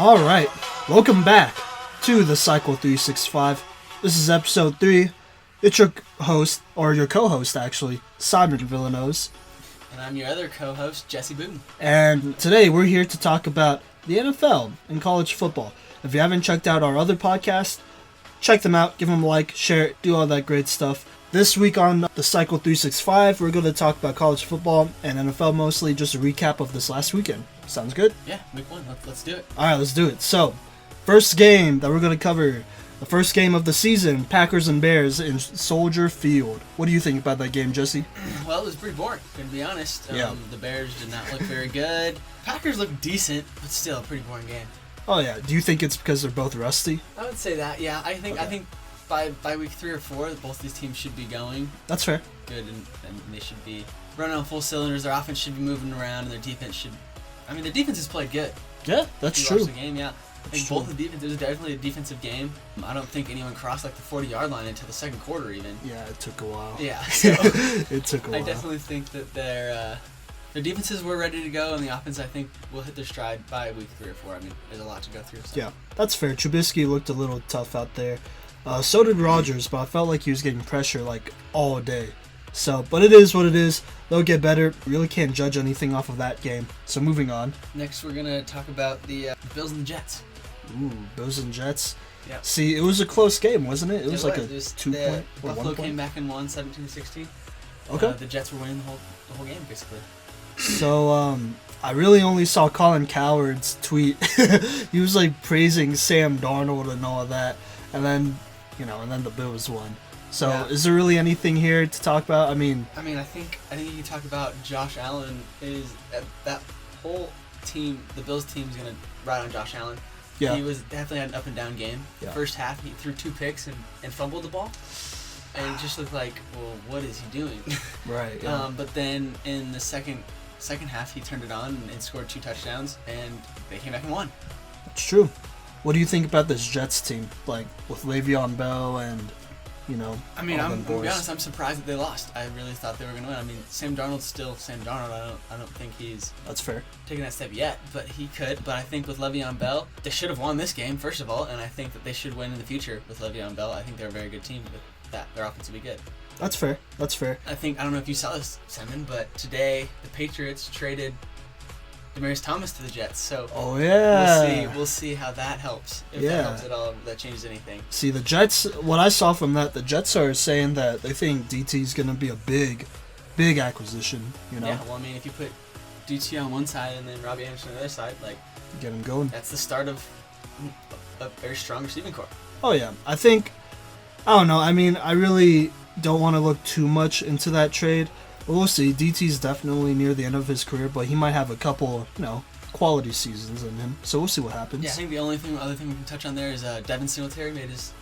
All right, welcome back to the Cycle 365. This is episode 3. It's your host, or your co-host actually, Simon Villanos. And I'm your other co-host, Jesse Booten. And today we're here to talk about the NFL and college football. If you haven't checked out our other podcasts, check them out, give them a like, share it, do all that great stuff. This week on the Cycle 365, we're going to talk about college football and NFL mostly, just a recap of this last weekend. Sounds good? Yeah, week one. Let's do it. All right, let's do it. So, first game that we're going to cover, the first game of the season, Packers and Bears in Soldier Field. What do you think about that game, Jesse? Well, it was pretty boring, to be honest. Yeah. The Bears did not look very good. Packers looked decent, but still a pretty boring game. Oh, yeah. Do you think it's because they're both rusty? I would say that, yeah. I think by week 3 or 4, both these teams should be going That's fair. good, and they should be running on full cylinders. Their offense should be moving around, and their defense should... I mean, their defense has played good. Yeah, that's You true. watched the game, yeah. I think both the defense, it was definitely a defensive game. I don't think anyone crossed like the 40-yard line until the second quarter even. Yeah, it took a while. Yeah, so It took a while. I definitely think that their defenses were ready to go, and the offense, I think, will hit their stride by week 3 or 4. I mean, there's a lot to go through. So. Yeah, that's fair. Trubisky looked a little tough out there. So did Rodgers, but I felt like he was getting pressure like all day. So, but it is what it is. They'll get better. Really can't judge anything off of that game. So moving on. Next, we're gonna talk about the Bills and the Jets. Ooh, Bills and Jets. Yeah. See, it was a close game, wasn't it? It was like a 2-point or Buffalo 1 came point. back and won 17-16. Okay. The Jets were winning the whole game basically. So, I really only saw Colin Cowherd's tweet. He was like praising Sam Darnold and all of that, and then, and then the Bills won. So, Yeah. Is there really anything here to talk about? I mean, I think you can talk about Josh Allen. Is that whole team, the Bills team, is gonna ride on Josh Allen. yeah. He was definitely had an up and down game. Yeah. First half, he threw 2 picks and fumbled the ball, and it just looked like, well, what is he doing? Right. Yeah. But then in the second half, he turned it on and scored 2 touchdowns, and they came back and won. It's true. What do you think about this Jets team? Like, with Le'Veon Bell and, I mean, all I'm them gonna be boys? honest. I'm surprised that they lost. I really thought they were gonna win. I mean, Sam Darnold's still Sam Darnold. I don't think he's That's fair. taken that step yet, but he could. But I think with Le'Veon Bell, they should have won this game first of all, and I think that they should win in the future with Le'Veon Bell. I think they're a very good team with that. Their offense will be good. That's fair. That's fair. I don't know if you saw this, Simon, but today the Patriots traded Demaryius Thomas to the Jets. So Oh, yeah. we'll see how that helps. If Yeah. that helps at all, if that changes anything. See, the Jets, what I saw from that, the Jets are saying that they think DT's going to be a big acquisition, Yeah, well, I mean, if you put DT on one side and then Robbie Anderson on the other side, like, Get him going. that's the start of a very strong receiving core. Oh, yeah. I don't know. I mean, I really don't want to look too much into that trade. But we'll see. DT's definitely near the end of his career, but he might have a couple, quality seasons in him. So we'll see what happens. Yeah, I think the other thing we can touch on there is Devin Singletary made his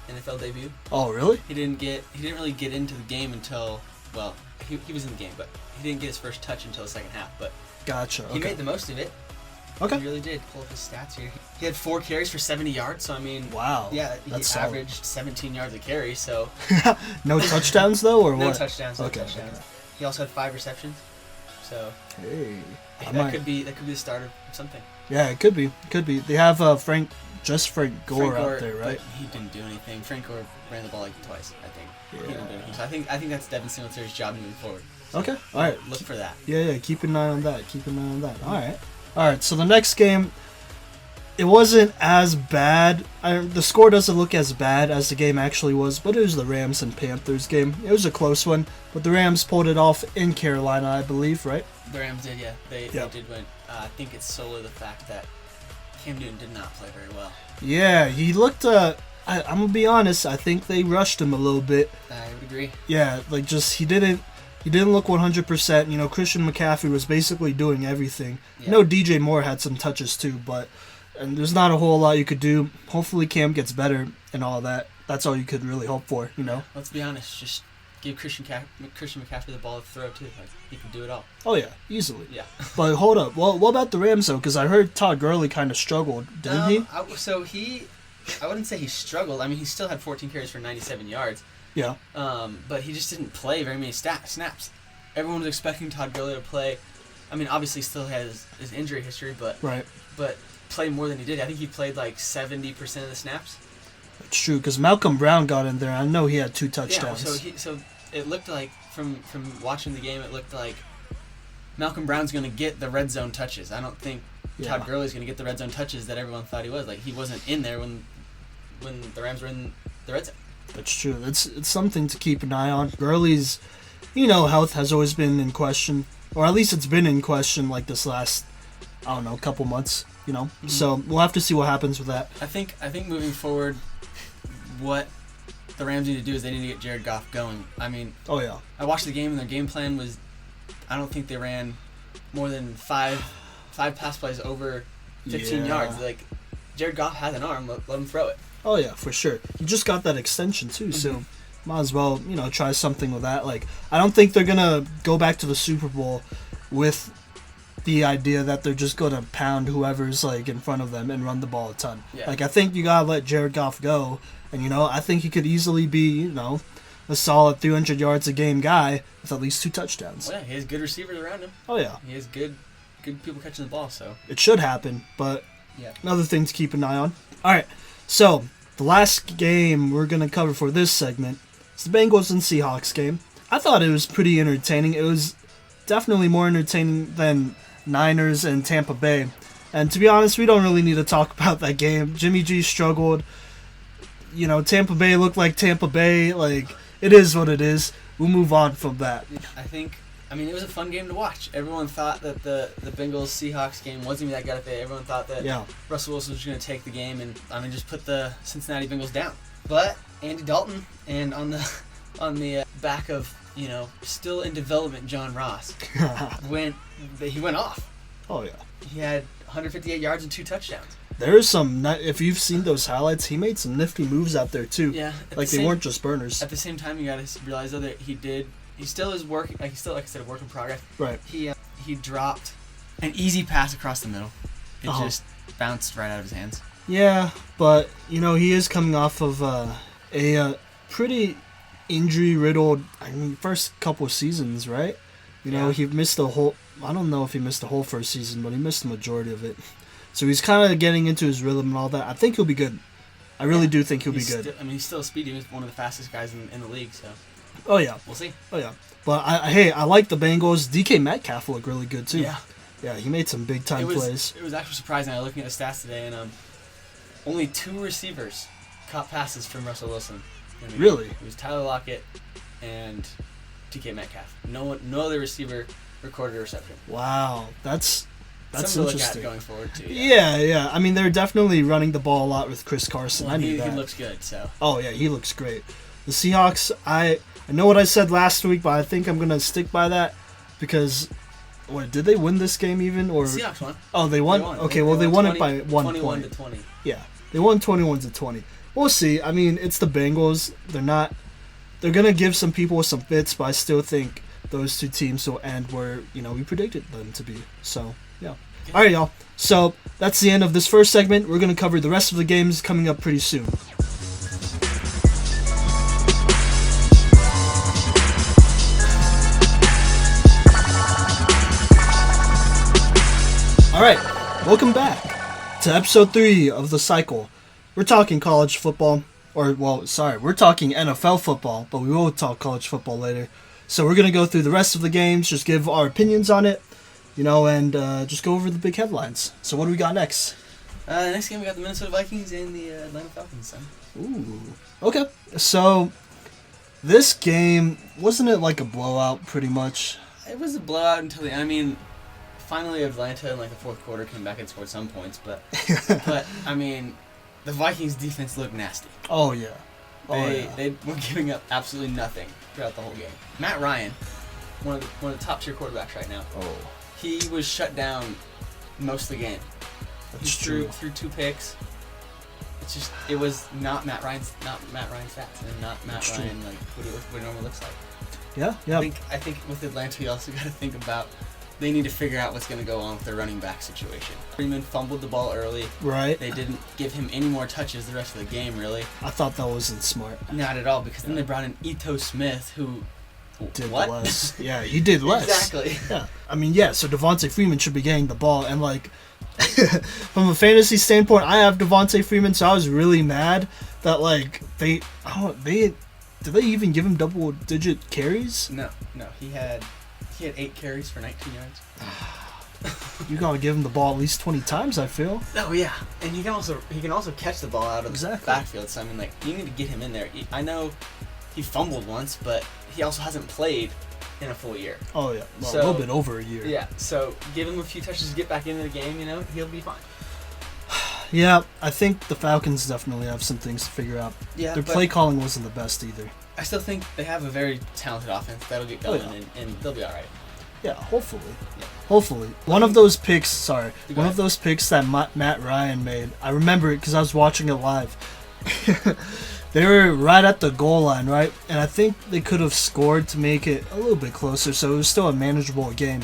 NFL debut. Oh, really? He didn't really get into the game until, well, he was in the game, but he didn't get his first touch until the second half. But Gotcha. he Okay. made the most of it. Okay. He really did. Pull up his stats here. He had 4 carries for 70 yards. So I mean, Wow. yeah, he That's solid. averaged 17 yards a carry. So No touchdowns, though, or no what? touchdowns. Okay, No touchdowns. okay. He also had 5 receptions. So Hey. that could be the start of something. Yeah, it could be. They have Frank Gore out there, right? But he didn't do anything. Frank Gore ran the ball like twice, I think. Yeah. He didn't do anything. So I think that's Devin Singletary's job moving forward. So Okay. All right. look for that. Yeah. Keep an eye on that. All right. So the next game, it wasn't as bad. The score doesn't look as bad as the game actually was, but it was the Rams and Panthers game. It was a close one, but the Rams pulled it off in Carolina, I believe, right? The Rams did, yeah. They Yep. did win. I think it's solely the fact that Cam Newton did not play very well. Yeah, he looked. I'm gonna be honest. I think they rushed him a little bit. I would agree. Yeah, like just he didn't look 100%. Christian McCaffrey was basically doing everything. Yeah. DJ Moore had some touches too, and there's not a whole lot you could do. Hopefully Cam gets better and all that. That's all you could really hope for, Let's be honest. Just give Christian McCaffrey the ball to throw too. Like, he can do it all. Oh yeah, easily. Yeah. But hold up. Well, what about the Rams though? Because I heard Todd Gurley kind of struggled, didn't he? I wouldn't say he struggled. I mean, he still had 14 carries for 97 yards. Yeah. But he just didn't play very many snaps. Everyone was expecting Todd Gurley to play I mean, obviously still has his injury history, but Right. play more than he did. I think he played like 70% of the snaps. It's true, because Malcolm Brown got in there. I know he had 2 Yeah, touchdowns. so it looked like from watching the game, it looked like Malcolm Brown's going to get the red zone touches. I don't think Todd Gurley's going to get the red zone touches that everyone thought he was. Like, he wasn't in there when the Rams were in the red zone. That's true. It's something to keep an eye on. Gurley's, health has always been in question, or at least it's been in question like this last, I don't know, couple months. Mm-hmm. So we'll have to see what happens with that. I think moving forward, what the Rams need to do is they need to get Jared Goff going. I mean, Oh yeah. I watched the game and their game plan was, I don't think they ran more than five pass plays over 15 yards. Like, Jared Goff has an arm, let him throw it. Oh yeah, for sure. You just got that extension too, so might as well, try something with that. Like, I don't think they're gonna go back to the Super Bowl with the idea that they're just gonna pound whoever's like in front of them and run the ball a ton. Yeah. Like, I think you gotta let Jared Goff go, and I think he could easily be, a solid 300 yards a game guy with at least 2 touchdowns. Well, yeah, he has good receivers around him. Oh yeah, He has good people catching the ball, so. it should happen, but Yeah. another thing to keep an eye on. All right, so the last game we're going to cover for this segment is the Bengals and Seahawks game. I thought it was pretty entertaining. It was definitely more entertaining than Niners and Tampa Bay. And to be honest, we don't really need to talk about that game. Jimmy G struggled. Tampa Bay looked like Tampa Bay. Like, it is what it is. We'll move on from that. I mean, it was a fun game to watch. Everyone thought that the Bengals-Seahawks game wasn't even that good. Everyone thought that Russell Wilson was going to take the game and, just put the Cincinnati Bengals down. But Andy Dalton, and on the back of, still in development John Ross, he went off. Oh, yeah. He had 158 yards and 2 touchdowns. There's some, if you've seen those highlights, he made some nifty moves out there too. Yeah. Like, they weren't just burners. At the same time, you got to realize, though, that he still is working, like, he's still, like I said, a work in progress. Right. He dropped an easy pass across the middle. It just bounced right out of his hands. Yeah, but, he is coming off of a pretty injury-riddled, first couple of seasons, right? He missed the whole, I don't know if he missed the whole first season, but he missed the majority of it. So he's kind of getting into his rhythm and all that. I think he'll be good. I really do think he'll be good. He's still speedy. He's one of the fastest guys in the league, so. Oh, yeah. We'll see. Oh, yeah. But, I like the Bengals. DK Metcalf looked really good, too. Yeah. Yeah, he made some big-time plays. It was actually surprising. I was looking at the stats today, and only 2 receivers caught passes from Russell Wilson. Really? It was Tyler Lockett and DK Metcalf. No other receiver recorded a reception. Wow. That's something interesting. To look at going forward, too. Yeah. I mean, they're definitely running the ball a lot with Chris Carson. Well, I knew that. He looks good, so. Oh, yeah, he looks great. The Seahawks, I know what I said last week, but I think I'm going to stick by that because, did they win this game even? Or the Seahawks won. Oh, they won? Okay, they won it by 1 point. 21 to 20. Yeah, they won 21-20. We'll see. I mean, it's the Bengals. They're going to give some people some fits, but I still think those 2 teams will end where, we predicted them to be. So, yeah. All right, y'all. So, that's the end of this first segment. We're going to cover the rest of the games coming up pretty soon. Alright, welcome back to episode 3 of The Cycle. We're talking college football, we're talking NFL football, but we will talk college football later. So we're going to go through the rest of the games, just give our opinions on it, and just go over the big headlines. So what do we got next? Next game we got the Minnesota Vikings and the Atlanta Falcons. Son. Ooh. Okay, so this game, wasn't it like a blowout pretty much? It was a blowout until finally Atlanta in the fourth quarter came back and scored some points, but the Vikings defense looked nasty. Oh yeah. They were giving up absolutely nothing throughout the whole game. Matt Ryan, one of the top tier quarterbacks right now. Oh. He was shut down most of the game. That's true. Threw 2 picks. It was not Matt Ryan's stats and not Matt Ryan what he normally looks like. Yeah. I think with Atlanta you also got to think about they need to figure out what's going to go on with their running back situation. Freeman fumbled the ball early. Right. They didn't give him any more touches the rest of the game, really. I thought that wasn't smart. Not at all, because then they brought in Ito Smith, who did what? less. Yeah, he did less. Exactly. Yeah. I mean, yeah, so Devontae Freeman should be getting the ball. And, like, from a fantasy standpoint, I have Devontae Freeman, so I was really mad that, like, did they even give him double-digit carries? No. He had 8 carries for 19 yards. You gotta give him the ball at least 20 times, I feel. Oh yeah, and he can also catch the ball out of the backfield. So I mean, like, you need to get him in there. I know he fumbled once, but he also hasn't played in a full year. Oh yeah, well, a little bit over a year. Yeah, so give him a few touches to get back into the game. He'll be fine. Yeah, I think the Falcons definitely have some things to figure out. Yeah, their play calling wasn't the best either. I still think they have a very talented offense that'll get going, and they'll be all right. Yeah, hopefully. Yeah. Hopefully. One of those picks that Matt Ryan made, I remember it because I was watching it live. They were right at the goal line, right? And I think they could have scored to make it a little bit closer, so it was still a manageable game.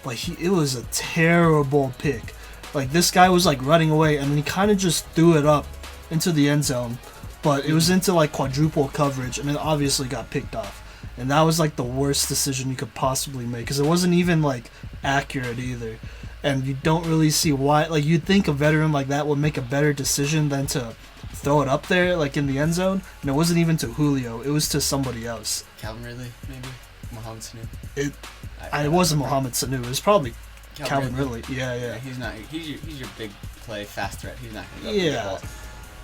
But it was a terrible pick. Like, this guy was, like, running away, and he kind of just threw it up into the end zone. But it was into, like, quadruple coverage, and it obviously got picked off. And that was, like, the worst decision you could possibly make, because it wasn't even, like, accurate either. And you don't really see why. Like, you'd think a veteran like that would make a better decision than to throw it up there, like, in the end zone. And it wasn't even to Julio. It was to somebody else. Calvin Ridley, maybe? Mohamed Sanu? It wasn't Mohamed Sanu. It was probably Calvin Ridley. Yeah. He's not. He's your big play, fast threat. He's not going to go up the ball.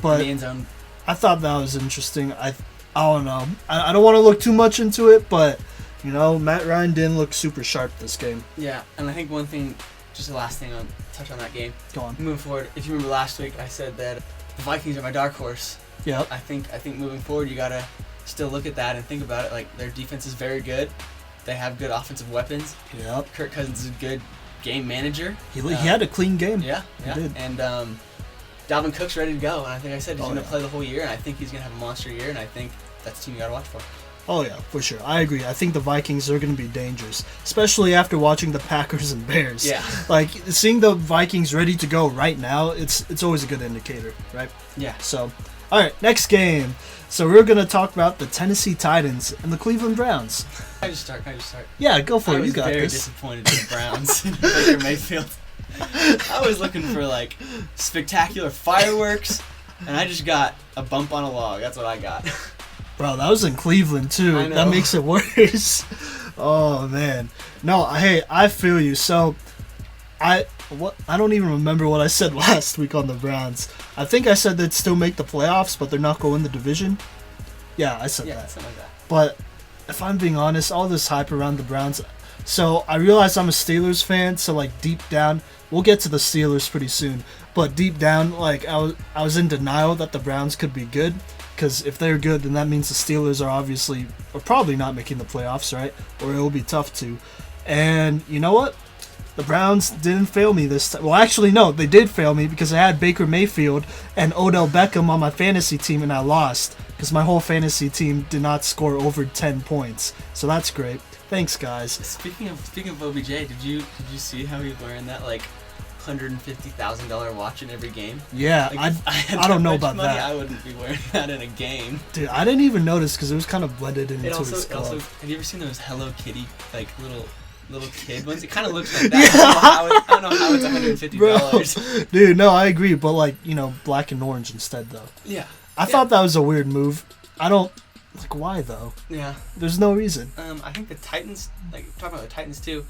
But in the end zone. I thought that was interesting. I don't know. I don't want to look too much into it, but, Matt Ryan didn't look super sharp this game. Yeah, and I think one thing, just the last thing touch on that game. Go on. Moving forward, if you remember last week, I said that the Vikings are my dark horse. Yep. I think moving forward, you gotta still look at that and think about it. Like, their defense is very good. They have good offensive weapons. Yep. Kirk Cousins is a good game manager. He had a clean game. Yeah. He did. And Dalvin Cook's ready to go, and I think I said he's going to play the whole year, and I think he's going to have a monster year, and I think that's the team you got to watch for. Oh, yeah, for sure. I agree. I think the Vikings are going to be dangerous, especially after watching the Packers and Bears. Yeah. Like, seeing the Vikings ready to go right now, it's always a good indicator, right? Yeah. So, all right, next game. So we're going to talk about the Tennessee Titans and the Cleveland Browns. Can I just start? Yeah, go for it. You got this. I was very disappointed in the Browns and Baker Mayfield. I was looking for, like, spectacular fireworks, and I just got a bump on a log. That's what I got. Bro, that was in Cleveland, too. I know. That makes it worse. Oh, man. No, hey, I feel you. So, I don't even remember what I said last week on the Browns. I think I said they'd still make the playoffs, but they're not going to win the division. Yeah, I said that. Yeah, something like that. But if I'm being honest, all this hype around the Browns... So, I realize I'm a Steelers fan, so, like, deep down... We'll get to the Steelers pretty soon. But deep down, like, I was in denial that the Browns could be good. Because if they're good, then that means the Steelers are probably not making the playoffs, right? Or it will be tough to. And you know what? The Browns didn't fail me this time. Well, actually, no, they did fail me because I had Baker Mayfield and Odell Beckham on my fantasy team, and I lost because my whole fantasy team did not score over 10 points. So that's great. Thanks, guys. Speaking of OBJ, did you see how he was wearing that, like, $150,000 watch in every game? Yeah, like, I don't know about money, that. I wouldn't be wearing that in a game. Dude, I didn't even notice because it was kind of blended into his glove. Also, have you ever seen those Hello Kitty, like, little kid ones? It kind of looks like that. Yeah. I don't know how it's $150. Bro, dude, no, I agree, but, like, black and orange instead, though. Yeah. I thought that was a weird move. Like, why, though? Yeah. There's no reason. I think the Titans, like, talking about the Titans, too,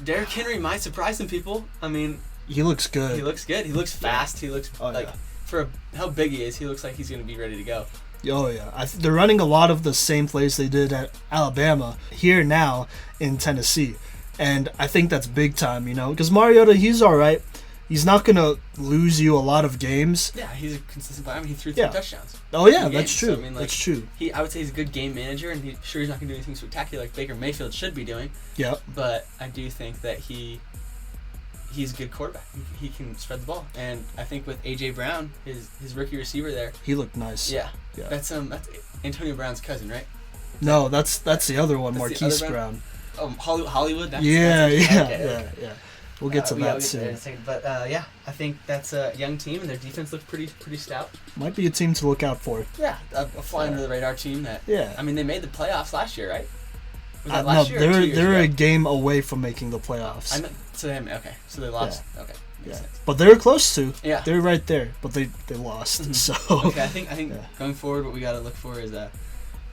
Derrick Henry might surprise some people. I mean... He looks good. He looks good. He looks fast. He looks, for how big he is, he looks like he's going to be ready to go. Oh, yeah. They're running a lot of the same plays they did at Alabama here now in Tennessee. And I think that's big time, because Mariota, he's all right. He's not going to lose you a lot of games. Yeah, he's a consistent player. I mean, he threw 3 touchdowns. Oh, yeah, that's true. So, I mean, like, that's true. I would say he's a good game manager, and he's not going to do anything spectacular like Baker Mayfield should be doing. Yeah. But I do think that he's a good quarterback. He can spread the ball. And I think with A.J. Brown, his rookie receiver there. He looked nice. Yeah. That's Antonio Brown's cousin, right? No, that's the other one, Marquise Brown. Oh, Hollywood? Yeah. We'll get to that soon. But I think that's a young team, and their defense looks pretty stout. Might be a team to look out for. Yeah, a fly under the radar team that. Yeah. I mean, they made the playoffs last year, right? Was that last year or 2 years they're ago? a game away from making the playoffs. I meant so they okay. So they lost. Yeah. Okay, makes sense. But they were close to. Yeah. They're right there, but they lost. Mhm. So Okay, I think going forward, what we got to look for is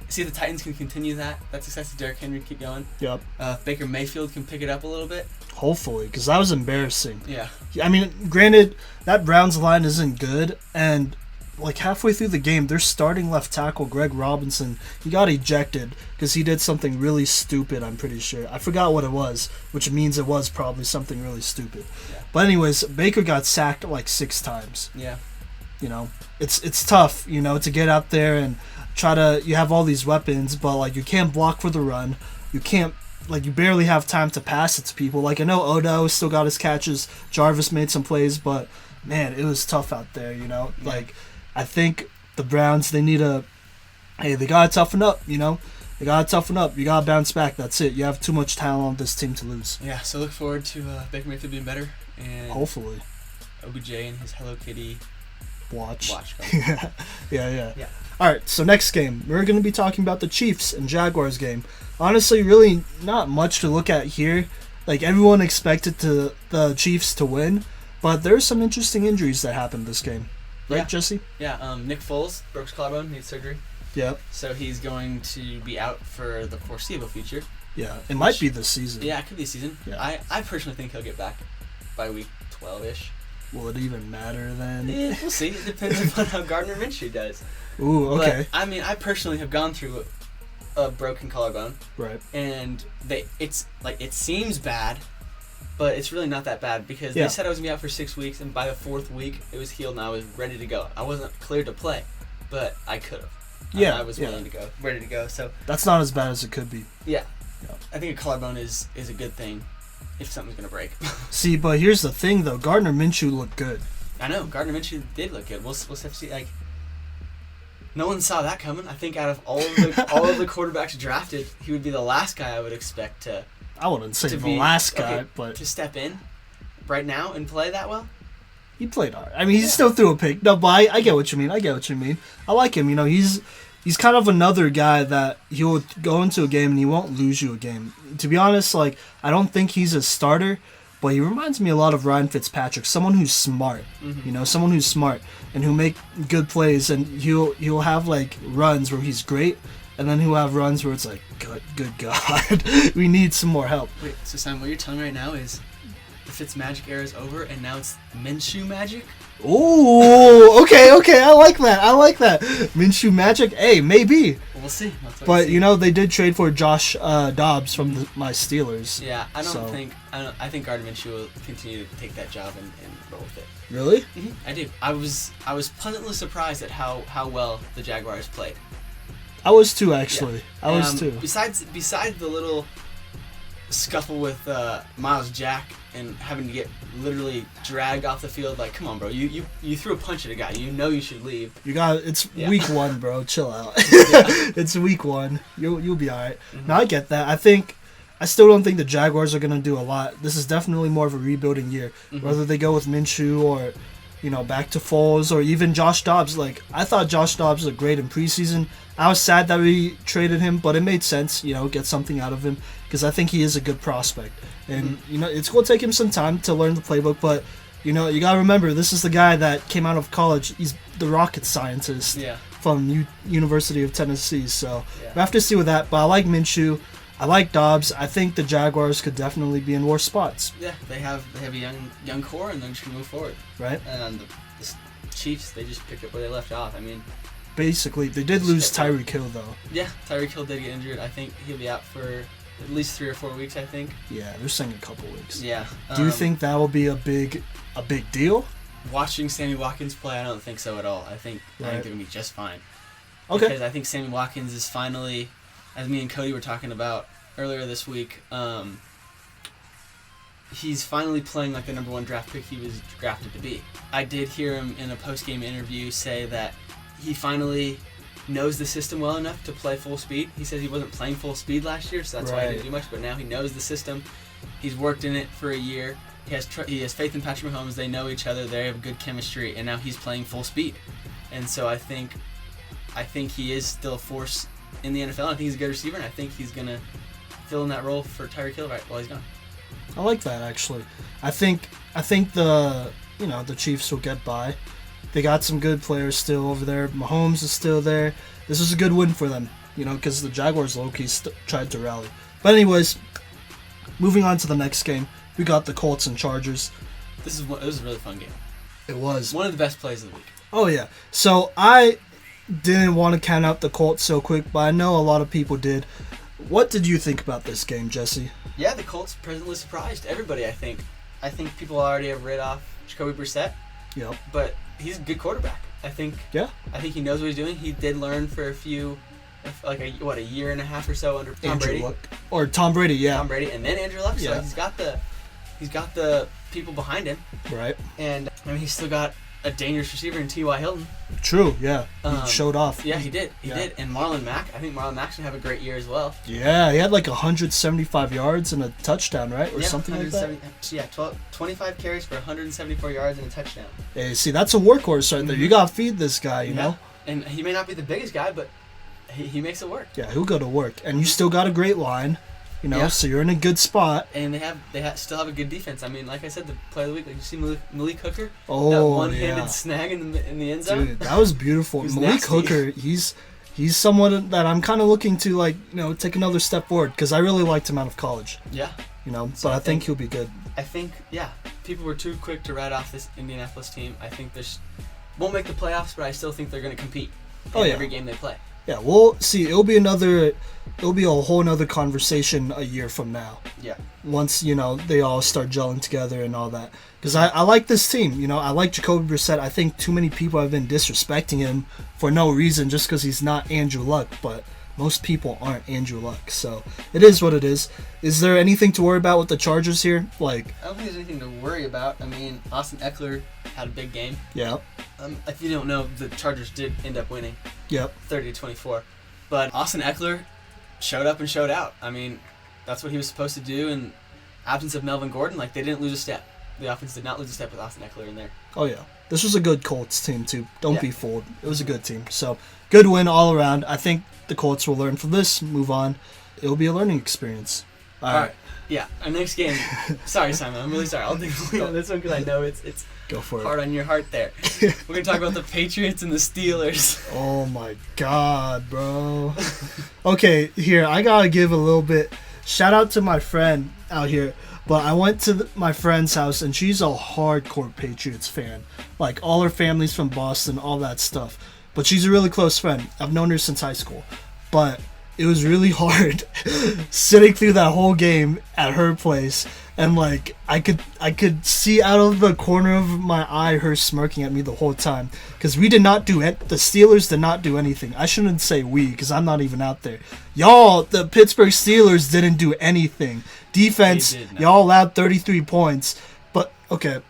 see if the Titans can continue that success. If Derrick Henry keep going. Yep. Baker Mayfield can pick it up a little bit. Hopefully, because that was embarrassing. Yeah. I mean, granted, that Browns line isn't good, and like halfway through the game, their starting left tackle, Greg Robinson, he got ejected because he did something really stupid, I'm pretty sure. I forgot what it was, which means it was probably something really stupid. Yeah. But anyways, Baker got sacked like 6 times. Yeah. You know, it's tough, you know, to get out there and try to, you have all these weapons, but like you can't block for the run. You can't, like you barely have time to pass it to people. Like I know Odo still got his catches. Jarvis made some plays, but man, it was tough out there, you know. Yeah. Like I think the Browns, they gotta toughen up, you know. They gotta toughen up. You gotta bounce back. That's it. You have too much talent on this team to lose. Yeah. So look forward to Baker Mayfield being better and Hopefully. OBJ and his Hello Kitty Watch. Yeah. Yeah. All right, so next game, we're going to be talking about the Chiefs and Jaguars game. Honestly, really not much to look at here. Like, everyone expected the Chiefs to win, but there's some interesting injuries that happened this game. Right, Yeah. Jesse? Yeah. Nick Foles broke his collarbone, needs surgery, Yep. so he's going to be out for the foreseeable future. Yeah, it might be this season. Yeah, it could be a season. Yeah. I personally think he'll get back by week 12-ish. Will it even matter then? We'll see. It depends upon how Gardner Minshew does. Ooh, okay. But, I mean, I personally have gone through a broken collarbone, Right. and it seems bad, but it's really not that bad because Yeah. they said I was gonna be out for 6 weeks, and by the 4th week it was healed and I was ready to go. I wasn't cleared to play, but I could have. Yeah, I was willing to go, ready to go. So That's not as bad as it could be. yeah, Yeah. I think a collarbone is a good thing if something's gonna break. See, but here's the thing, though. Gardner Minshew looked good. I know Gardner Minshew did look good. We'll have to see. Like, no one saw that coming. I think out of all of the quarterbacks drafted, he would be the last guy I would expect to I wouldn't say To the be- last guy, okay, but to step in right now and play that well. he played hard. I mean, he still threw a pick. No, but I get what you mean. I like him. You know, he's kind of another guy that he'll go into a game and he won't lose you a game. To be honest, like, I don't think he's a starter, but he reminds me a lot of Ryan Fitzpatrick, someone who's smart. Mhm. You know, someone who's smart and who'll make good plays, and he'll have like runs where he's great, and then he'll have runs where it's like, good God, we need some more help. Wait, so Sam, what you're telling me right now is the Fitz magic era is over and now it's Minshew magic? Ooh, okay, I like that. Minshew magic, hey, maybe. Well, we'll see. That's what But we'll see. you know, they did trade for Josh Dobbs from my Steelers. Yeah, I think Gardner Minshew will continue to take that job and roll with it. Really? Mm-hmm. I do. I was pleasantly surprised at how well the Jaguars played. I was too, actually. Yeah. I was too. Besides the little scuffle with Miles Jack and having to get literally dragged off the field, like, come on, bro, you threw a punch at a guy, you know you should leave. It's Yeah. week 1, bro. Chill out. Yeah. It's week 1. You'll be all right. Mhm. No, I get that. I still don't think the Jaguars are gonna do a lot. This is definitely more of a rebuilding year. Mhm. Whether they go with Minshew or, you know, back to Foles or even Josh Dobbs. Like, I thought Josh Dobbs looked great in preseason. I was sad that we traded him, but it made sense, you know, get something out of him because I think he is a good prospect. And, you know, it's going to take him some time to learn the playbook, but, you know, you got to remember, this is the guy that came out of college. He's the rocket scientist Yeah. from University of Tennessee, so Yeah. we have to see with that. But I like Minshew. I like Dobbs. I think the Jaguars could definitely be in worse spots, Yeah, they have a young core and they're just gonna move forward. right? And the Chiefs, they just picked up where they left off. I mean, Basically, they did lose Tyreek Hill, though. yeah, Tyreek Hill did get injured. I think he'll be out for at least 3 or 4 weeks. I think. Yeah, they're saying a couple weeks. Yeah. Do you think that will be a big deal? Watching Sammy Watkins play, I don't think so at all. I think Right. they're gonna be just fine. Okay. Because I think Sammy Watkins is finally, as me and Cody were talking about earlier this week, he's finally playing like the number 1 draft pick he was drafted to be. I did hear him in a post-game interview say that he finally knows the system well enough to play full speed. He says he wasn't playing full speed last year, so that's why he Right. didn't do much, but now he knows the system. He's worked in it for a year. He has faith in Patrick Mahomes. They know each other. They have good chemistry, and now he's playing full speed. And so I think he is still a force in the NFL. I think he's a good receiver, and I think he's gonna fill in that role for Tyreek Hill while he's gone. I like that, actually. I think the Chiefs will get by. They got some good players still over there. Mahomes is still there. This is a good win for them, because the Jaguars low-key tried to rally. But anyways, moving on to the next game, we got the Colts and Chargers. It was a really fun game. It was. One of the best plays of the week. Oh, yeah. So I didn't want to count out the Colts so quick, but I know a lot of people did. What did you think about this game, Jesse? Yeah, the Colts presently surprised everybody, I think. I think people already have read off Jacoby Brissett. Yep. But he's a good quarterback. I think he knows what he's doing. He did learn for a year and a half or so under Tom Brady. Luck. Or Tom Brady, yeah. Tom Brady and then Andrew Luck. So he's got the people behind him. Right. And he's still got a dangerous receiver in T.Y. Hilton. True, yeah. He showed off. Yeah, he did. He did. And Marlon Mack. I think Marlon Mack's going to have a great year as well. Yeah, he had 175 yards and a touchdown, right? Or something like that? Yeah, 25 carries for 174 yards and a touchdown. Hey, see, that's a workhorse right there. You got to feed this guy, you know? And he may not be the biggest guy, but he makes it work. Yeah, he'll go to work. And you still got a great line. So you're in a good spot. And they still have a good defense. I mean, like I said, the play of the week, you see Malik Hooker? Oh, that one-handed snag in the end zone? Dude, that was beautiful. Malik nasty. Hooker, he's someone that I'm kind of looking to, take another step forward because I really liked him out of college. Yeah. So I think he'll be good. I think, people were too quick to write off this Indianapolis team. I think this won't make the playoffs, but I still think they're going to compete in every game they play. Yeah, we'll see. It'll be a whole nother conversation a year from now. Yeah. Once, they all start gelling together and all that. Because I like this team. I like Jacoby Brissett. I think too many people have been disrespecting him for no reason just because he's not Andrew Luck. But most people aren't Andrew Luck. So it is what it is. Is there anything to worry about with the Chargers here? I don't think there's anything to worry about. I mean, Austin Eckler had a big game. Yeah. If you don't know, the Chargers did end up winning. Yep. 30-24. But Austin Eckler showed up and showed out. I mean, that's what he was supposed to do. In absence of Melvin Gordon, they didn't lose a step. The offense did not lose a step with Austin Eckler in there. Oh, yeah. This was a good Colts team, too. Don't be fooled. It was a good team. So, good win all around. I think the Colts will learn from this, move on. It'll be a learning experience. All right. Yeah, our next game. Sorry, Simon. I'm really sorry. I'll dig on this one because I know it's Go for hard on your heart there. We're going to talk about the Patriots and the Steelers. Oh, my God, bro. Okay, here. I got to give a little bit. Shout out to my friend out here. But I went to my friend's house, and she's a hardcore Patriots fan. All her family's from Boston, all that stuff. But she's a really close friend. I've known her since high school. But it was really hard sitting through that whole game at her place. And, I could see out of the corner of my eye her smirking at me the whole time. Because we did not do it. The Steelers did not do anything. I shouldn't say we, because I'm not even out there. Y'all, the Pittsburgh Steelers didn't do anything. Defense, y'all allowed 33 points. But, okay.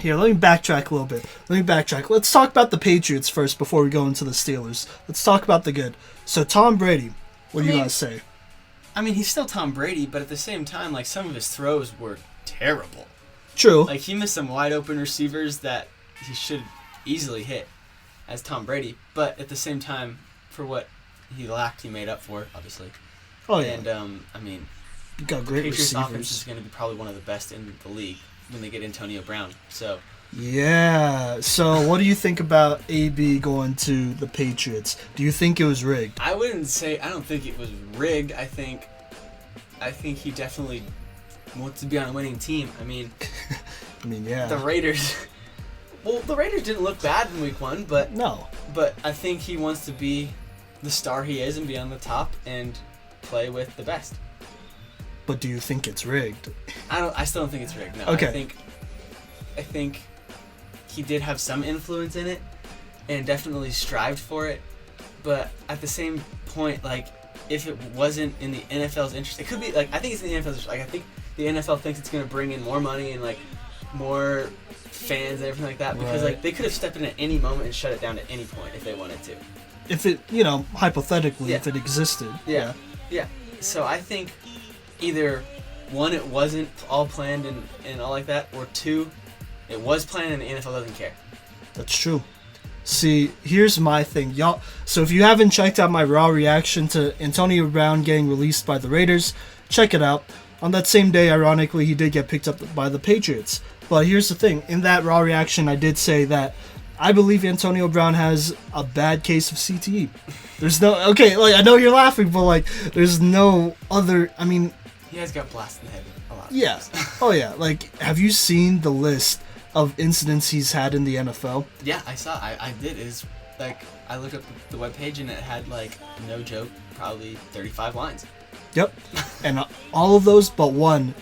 Here, let me backtrack a little bit. Let's talk about the Patriots first before we go into the Steelers. Let's talk about the good. So, Tom Brady, what do you guys say? I mean, he's still Tom Brady, but at the same time, some of his throws were terrible. True. He missed some wide open receivers that he should easily hit as Tom Brady. But at the same time, for what he lacked, he made up for, obviously. Oh, yeah. And, I mean, you got great Patriots receivers. offense is going to be probably one of the best in the league when they get Antonio Brown. So. Yeah. So, what do you think about AB going to the Patriots? Do you think it was rigged? I don't think it was rigged. I think he definitely wants to be on a winning team. I mean, yeah. The Raiders. Well, the Raiders didn't look bad in Week 1, but no. But I think he wants to be the star he is and be on the top and play with the best. But do you think it's rigged? I still don't think it's rigged. No. Okay. I think he did have some influence in it and definitely strived for it. But at the same point, if it wasn't in the NFL's interest, it could be, I think it's in the NFL's interest. I think the NFL thinks it's going to bring in more money and, more fans and everything like that. Because, they could have stepped in at any moment and shut it down at any point if they wanted to. If it, hypothetically, if it existed. Yeah. So I think either, one, it wasn't all planned and all like that, or two, it was planned and the NFL doesn't care. That's true. See, here's my thing, y'all. So if you haven't checked out my raw reaction to Antonio Brown getting released by the Raiders, check it out. On that same day, ironically, he did get picked up by the Patriots. But here's the thing. In that raw reaction, I did say that I believe Antonio Brown has a bad case of CTE. There's no... Okay, like, I know you're laughing, but, like, there's no other... I mean... He has got blasted in the head a lot. Yeah. Oh, yeah. Like, have you seen the list of incidents he's had in the NFL? Yeah, I saw. I did. Is like I looked up the webpage and it had like no joke, probably 35 lines. Yep, and all of those but one,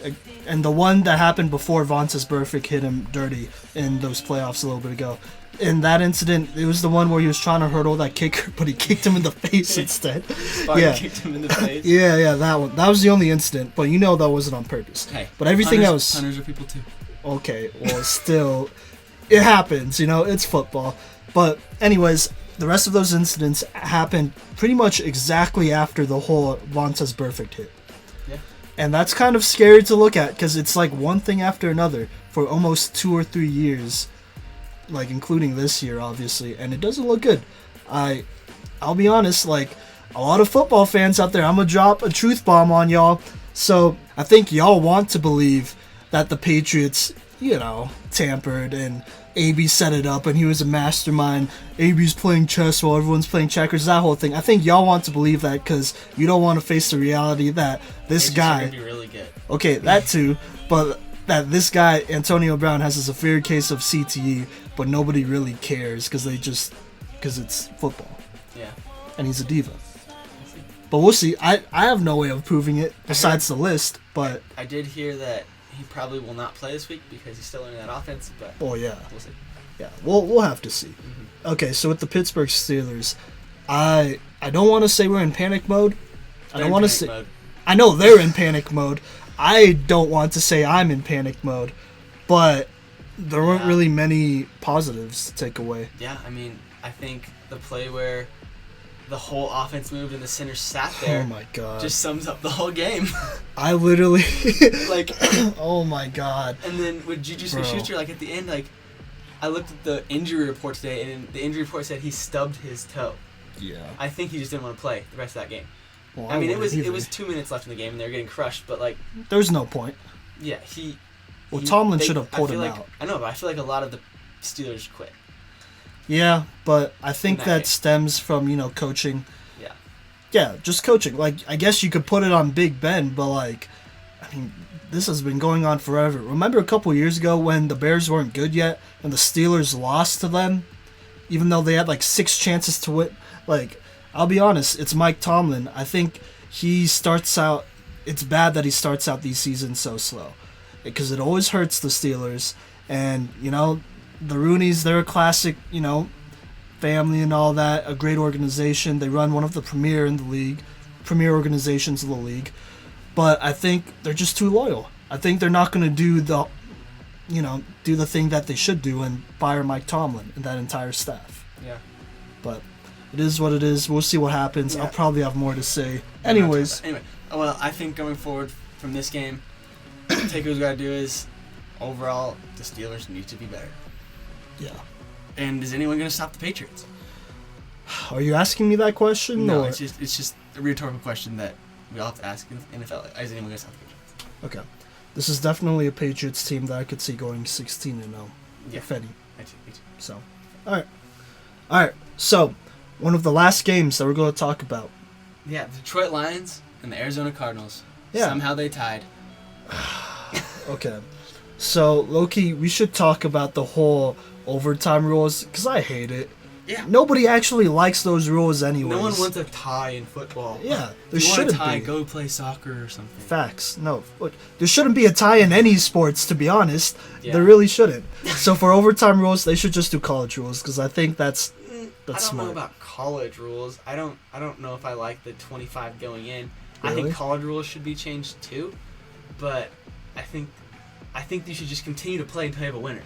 and the one that happened before Vontaze Burfict hit him dirty in those playoffs a little bit ago. In that incident, it was the one where he was trying to hurdle that kicker, but he kicked him in the face instead. Kicked him in the face. Yeah, that one. That was the only incident, but you know that wasn't on purpose. Hey, but everything else. Punters are people too. Okay, well, still, it happens, it's football. But anyways, the rest of those incidents happened pretty much exactly after the whole Vontaze Burfict hit. Yeah. And that's kind of scary to look at, because it's like one thing after another for almost 2 or 3 years, like including this year, obviously, and it doesn't look good. I'll be honest, like, a lot of football fans out there, I'm going to drop a truth bomb on y'all. So I think y'all want to believe that the Patriots, tampered and AB set it up and he was a mastermind. AB's playing chess while everyone's playing checkers, that whole thing. I think y'all want to believe that because you don't want to face the reality that this guy... Gonna be really good. Okay, that too, but that this guy, Antonio Brown, has a severe case of CTE, but nobody really cares because it's football. Yeah. And he's a diva. But we'll see. I have no way of proving it besides the list, but... I did hear that he probably will not play this week because he's still learning that offense, but yeah. We'll see. Yeah, we'll have to see. Mm-hmm. Okay, so with the Pittsburgh Steelers, I don't want to say we're in panic mode. I don't want to say... Mode. I know they're in panic mode. I don't want to say I'm in panic mode, but there weren't really many positives to take away. Yeah, I mean, I think the play where the whole offense moved and the center sat there. Oh my god! Just sums up the whole game. I literally like. Oh my god! And then with Juju Smith-Schuster, like at the end, like I looked at the injury report today, and the injury report said he stubbed his toe. Yeah. I think he just didn't want to play the rest of that game. Well, I mean, it was 2 minutes left in the game, and they were getting crushed. But like, there's no point. Yeah, Tomlin should have pulled him out. I know, but I feel like a lot of the Steelers quit. Yeah, but I think that stems from, coaching. Yeah. Yeah, just coaching. Like, I guess you could put it on Big Ben, but, like, I mean, this has been going on forever. Remember a couple years ago when the Bears weren't good yet and the Steelers lost to them, even though they had, like, 6 chances to win? Like, I'll be honest, it's Mike Tomlin. I think he starts out... It's bad that he starts out these seasons so slow because it always hurts the Steelers. And, the Rooneys, they're a classic, family and all that, a great organization. They run one of the premier organizations in the league. But I think they're just too loyal. I think they're not going to do the thing that they should do and fire Mike Tomlin and that entire staff. Yeah. But it is what it is. We'll see what happens. Yeah. I'll probably have more to say. Anyway, well, I think going forward from this game, take what we got to do is, overall, the Steelers need to be better. Yeah. And is anyone going to stop the Patriots? Are you asking me that question? No, or? it's just a rhetorical question that we all have to ask in the NFL. Is anyone going to stop the Patriots? Okay. This is definitely a Patriots team that I could see going 16-0. Yeah. If any. Me too. So, all right. So, one of the last games that we're going to talk about. Yeah, the Detroit Lions and the Arizona Cardinals. Yeah. Somehow they tied. Okay. So, Loki, we should talk about the whole overtime rules, because I hate it. Yeah. Nobody actually likes those rules anyways. No one wants a tie in football. Yeah. There shouldn't be. Want a tie, go play soccer or something. Facts. No. Look, there shouldn't be a tie in any sports, to be honest. Yeah. There really shouldn't. So for overtime rules, they should just do college rules, because I think that's smart. I don't know about college rules. I don't know if I like the 25 going in. Really? I think college rules should be changed too, but I think you should just continue to play until you have a winner.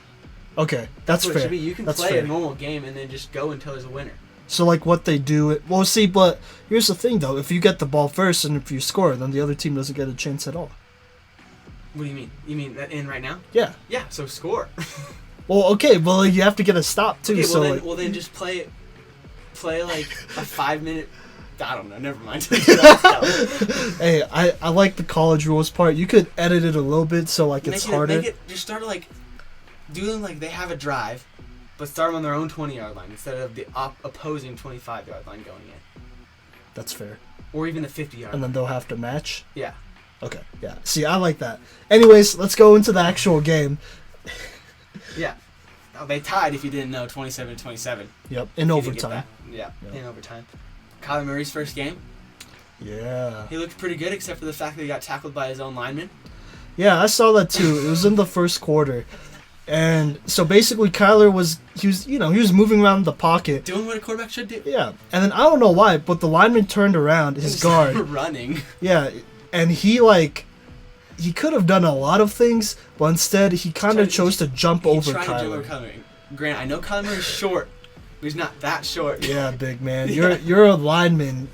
Okay, that's what fair. It should be. You can that's play fair. a normal game and then just go until there's a winner. So like what they do, well, see, but here's the thing though: if you get the ball first and if you score, then the other team doesn't get a chance at all. What do you mean? You mean that in right now? Yeah. Yeah. So score. Well, okay, well, you have to get a stop too. Okay, so then just play like a 5-minute. I don't know. Never mind. Hey, I like the college rules part. You could edit it a little bit so like it's harder. Just start like doing like they have a drive, but start them on their own 20-yard line instead of the opposing 25-yard line going in. That's fair. Or even the 50-yard. And then they'll have to match. Yeah. Okay. Yeah. See, I like that. Anyways, let's go into the actual game. Yeah. Oh, they tied, if you didn't know, 27-27. Yep. In overtime. Yeah. In overtime. Kyler Murray's first game. Yeah. He looked pretty good, except for the fact that he got tackled by his own lineman. Yeah, I saw that too. It was in the first quarter. And so basically Kyler was moving around the pocket. Doing what a quarterback should do. Yeah. And then I don't know why, but the lineman turned around, his guard. Running. Yeah. And he could have done a lot of things, but instead he kind of chose to jump over Kyler. Grant, I know Kyler Murray's short, but he's not that short. Yeah, big man. You're a lineman.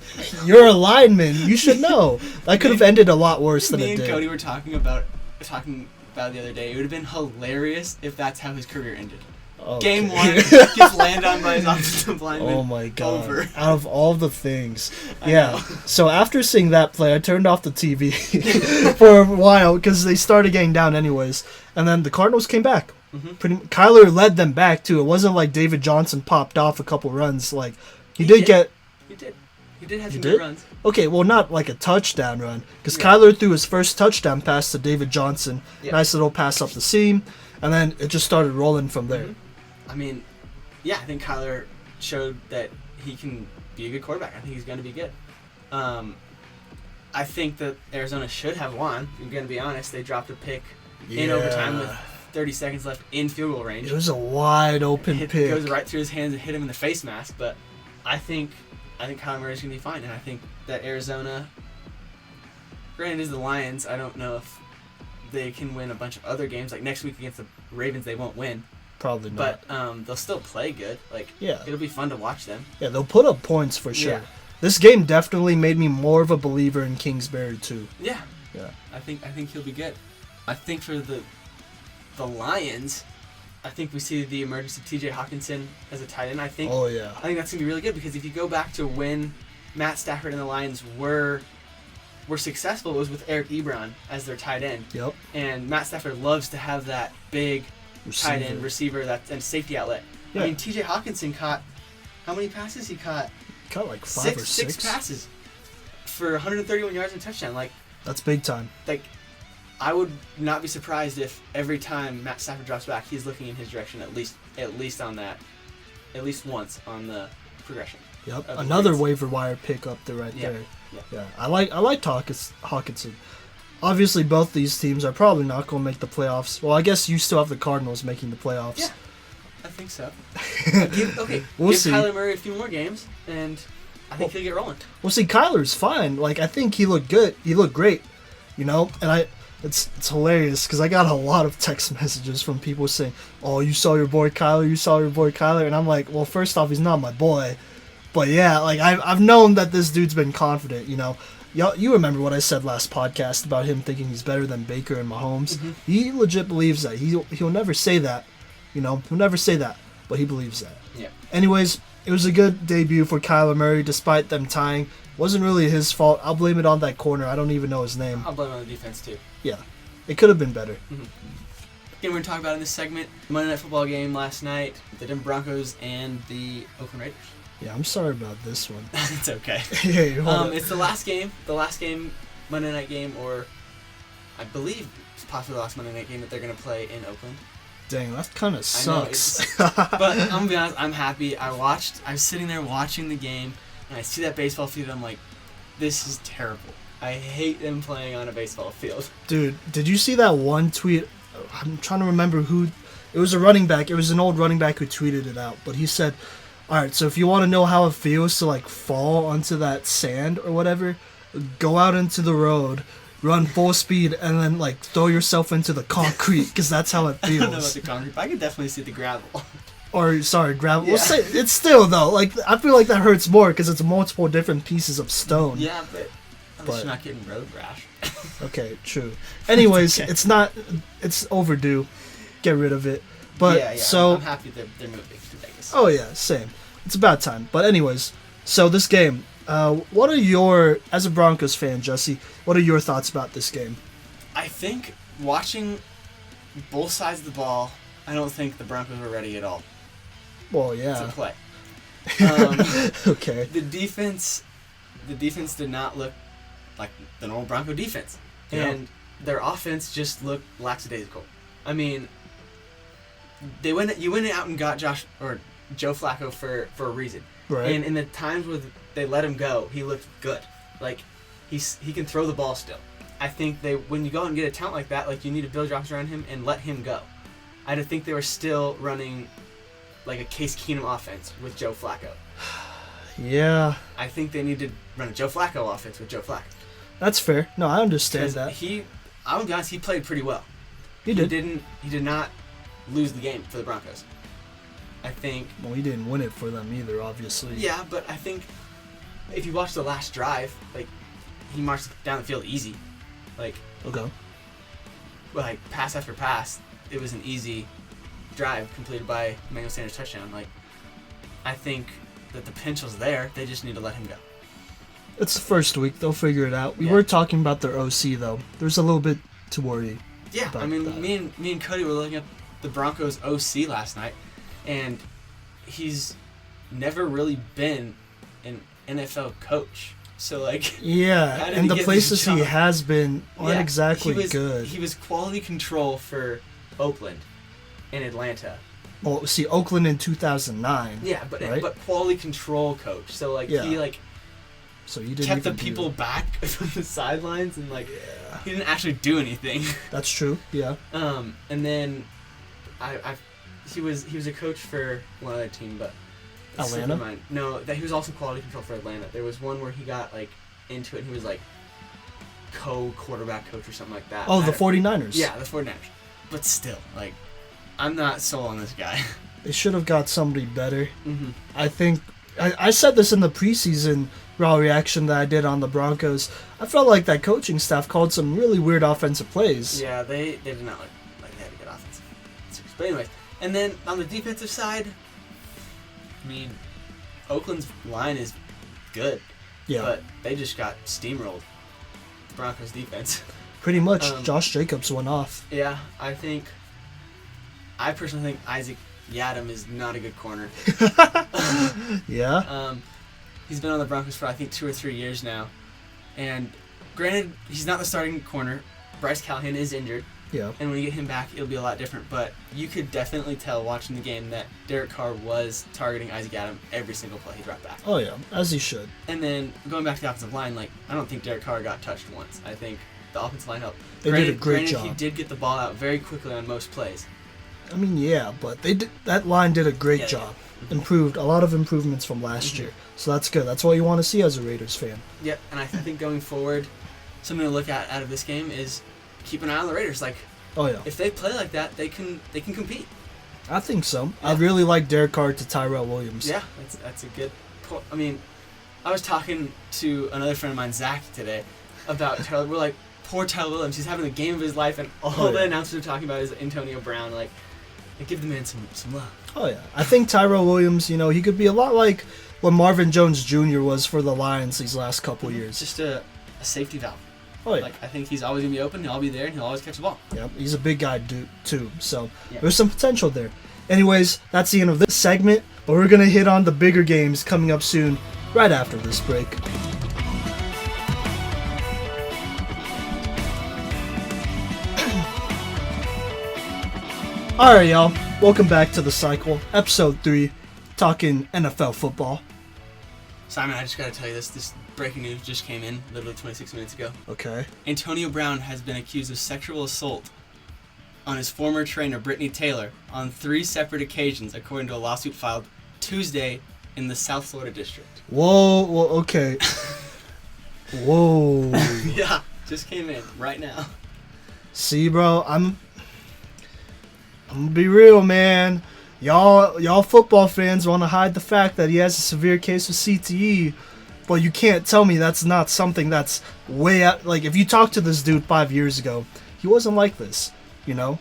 You're a lineman. You should know. That could have ended a lot worse than it did. Me and Cody were talking about it the other day. It would have been hilarious if that's how his career ended. Okay. Game 1, gets landed on by his offensive lineman. Oh my god. Over. Out of all the things. Yeah. So after seeing that play, I turned off the TV for a while because they started getting down anyways. And then the Cardinals came back. Mm-hmm. Kyler led them back too. It wasn't like David Johnson popped off a couple runs. Like He did have some good runs. Okay, well, not like a touchdown run, because Kyler threw his first touchdown pass to David Johnson. Yep. Nice little pass up the seam, and then it just started rolling from there. I mean, yeah, I think Kyler showed that he can be a good quarterback. I think he's going to be good. I think that Arizona should have won. I'm going to be honest. They dropped a pick in overtime with 30 seconds left in field goal range. It was a wide open pick. It goes right through his hands and hit him in the face mask. But I think Kyler Murray's going to be fine. And I think that Arizona, granted, is the Lions. I don't know if they can win a bunch of other games. Like next week against the Ravens, they won't win. Probably not. But they'll still play good. It'll be fun to watch them. Yeah, they'll put up points for sure. Yeah. This game definitely made me more of a believer in Kingsbury too. Yeah. I think he'll be good. I think for the Lions, I think we see the emergence of T.J. Hawkinson as a tight end. I think that's gonna be really good, because if you go back to when Matt Stafford and the Lions were successful, it was with Eric Ebron as their tight end. Yep. And Matt Stafford loves to have that big tight end receiver and safety outlet. Yeah. I mean, T.J. Hawkinson caught how many passes? He caught like five or six passes for 131 yards and touchdown. That's big time. I would not be surprised if every time Matt Stafford drops back, he's looking in his direction at least once on the progression. Yep. Another waiver wire pick up there there. Yeah. I like Hawkinson. Obviously, both these teams are probably not going to make the playoffs. Well, I guess you still have the Cardinals making the playoffs. Yeah, I think so. We'll give see. Kyler Murray a few more games, and I think he'll get rolling. We'll see. Kyler's fine. I think he looked good. He looked great. And it's hilarious because I got a lot of text messages from people saying, "Oh, you saw your boy Kyler. You saw your boy Kyler." And I'm like, well, first off, he's not my boy. But yeah, I've known that this dude's been confident, You remember what I said last podcast about him thinking he's better than Baker and Mahomes? Mm-hmm. He legit believes that. He'll never say that, He'll never say that, but he believes that. Yeah. Anyways, it was a good debut for Kyler Murray despite them tying. Wasn't really his fault. I'll blame it on that corner. I don't even know his name. I'll blame it on the defense too. Yeah. It could have been better. Mm-hmm. Again, we're going to talk about in this segment Monday Night Football game last night, the Denver Broncos and the Oakland Raiders. Yeah, I'm sorry about this one. It's okay. It's the last game, Monday night game, or I believe it's possibly the last Monday night game that they're going to play in Oakland. Dang, that kind of sucks. But I'm going to be honest, I'm happy. I was sitting there watching the game, and I see that baseball field, and I'm like, this is terrible. I hate them playing on a baseball field. Dude, did you see that one tweet? I'm trying to remember who. It was a running back. It was an old running back who tweeted it out. But he said, all right, so if you want to know how it feels to fall onto that sand or whatever, go out into the road, run full speed, and then throw yourself into the concrete, because that's how it feels. I don't know about the concrete, but I can definitely see the gravel. Or, sorry, gravel. Yeah. Well, it's still, though, I feel like that hurts more because it's multiple different pieces of stone. Yeah, but you're not getting road rash. Okay, true. Anyways, okay. It's overdue. Get rid of it. But yeah. so I'm happy they're moving to Vegas. Oh yeah, same. It's about time. But anyways, so this game. What are your, as a Broncos fan, Jesse? What are your thoughts about this game? I think watching both sides of the ball, I don't think the Broncos were ready at all. Well, yeah. To play. Okay. The defense did not look like the normal Bronco defense, and their offense just looked lackadaisical. I mean, you went out and got Joe Flacco for a reason, right? And in the times where they let him go, he looked good. Like he can throw the ball still. I think when you go out and get a talent like that, like you need to build your offense around him and let him go. I don't think they were still running like a Case Keenum offense with Joe Flacco. Yeah. I think they need to run a Joe Flacco offense with Joe Flacco. That's fair. No, I understand that. I would be honest, he played pretty well. He did. He did not lose the game for the Broncos. I think. Well, he didn't win it for them either, obviously. Yeah, but I think if you watch the last drive, like he marched down the field easy, like pass after pass, it was an easy drive completed by Emmanuel Sanders touchdown. Like I think that the potential's there. They just need to let him go. It's the first week. They'll figure it out. We were talking about their OC, though. There's a little bit to worry. Yeah, I mean, me and Cody were looking at the Broncos OC last night, and he's never really been an NFL coach. So, like... Yeah, and the places he has been aren't exactly good. He was quality control for Oakland and Atlanta. Well, see, Oakland in 2009. Yeah, but right? but quality control coach. So, like, he, like... So you didn't kept the people back from the sidelines and he didn't actually do anything. That's true. Yeah. And then he was a coach for one other team, but Atlanta. No, he was also quality control for Atlanta. There was one where he got like into it and he was like co-quarterback coach or something like that. Oh, the 49ers. Yeah, the 49ers. But still, like, I'm not sold on this guy. They should have got somebody better. Mm-hmm. I think I said this in the preseason raw reaction that I did on the Broncos. I felt like that coaching staff called some really weird offensive plays. Yeah, they did not look like they had a good offensive. But anyways, and then on the defensive side, I mean, Oakland's line is good. Yeah. But they just got steamrolled. The Broncos defense. Pretty much. Josh Jacobs went off. Yeah, I personally think Isaac Yiadom is not a good corner. Yeah. He's been on the Broncos for I think 2 or 3 years now, and granted he's not the starting corner. Bryce Callahan is injured. Yeah. And when you get him back, it'll be a lot different. But you could definitely tell watching the game that Derek Carr was targeting Isaac Yiadom every single play he dropped back. Oh yeah, as he should. And then going back to the offensive line, like I don't think Derek Carr got touched once. I think the offensive line helped. They did a great job. He did get the ball out very quickly on most plays. I mean, yeah, but that line did a great job. Yeah. Improved a lot of improvements from last year. So that's good. That's what you want to see as a Raiders fan. Yep, and I think going forward, something to look at out of this game is keep an eye on the Raiders. Like, oh yeah, if they play like that, they can compete. I think so. Yeah. I really like Derek Carr to Tyrell Williams. Yeah, that's a good point. I mean, I was talking to another friend of mine, Zach, today about Tyler. We're like, poor Tyler Williams. He's having the game of his life, and all the announcers are talking about is Antonio Brown. Like, give the man some love. Oh yeah, I think Tyrell Williams. You know, he could be a lot like what Marvin Jones Jr. was for the Lions these last couple years. Just a safety valve. Oh yeah. Like, I think he's always gonna be open. He'll be there, and he'll always catch the ball. Yep, he's a big guy too. So there's some potential there. Anyways, that's the end of this segment. But we're gonna hit on the bigger games coming up soon, right after this break. Alright, y'all. Welcome back to The Cycle, Episode 3, talking NFL football. Simon, I just gotta tell you this breaking news just came in literally 26 minutes ago. Okay. Antonio Brown has been accused of sexual assault on his former trainer, Brittany Taylor, on 3 separate occasions, according to a lawsuit filed Tuesday in the South Florida District. Whoa, okay. Whoa. Yeah, just came in right now. See, bro, I'm gonna be real, man. Y'all football fans want to hide the fact that he has a severe case of CTE, but you can't tell me that's not something that's way out. Like, if you talked to this dude 5 years ago, he wasn't like this, you know?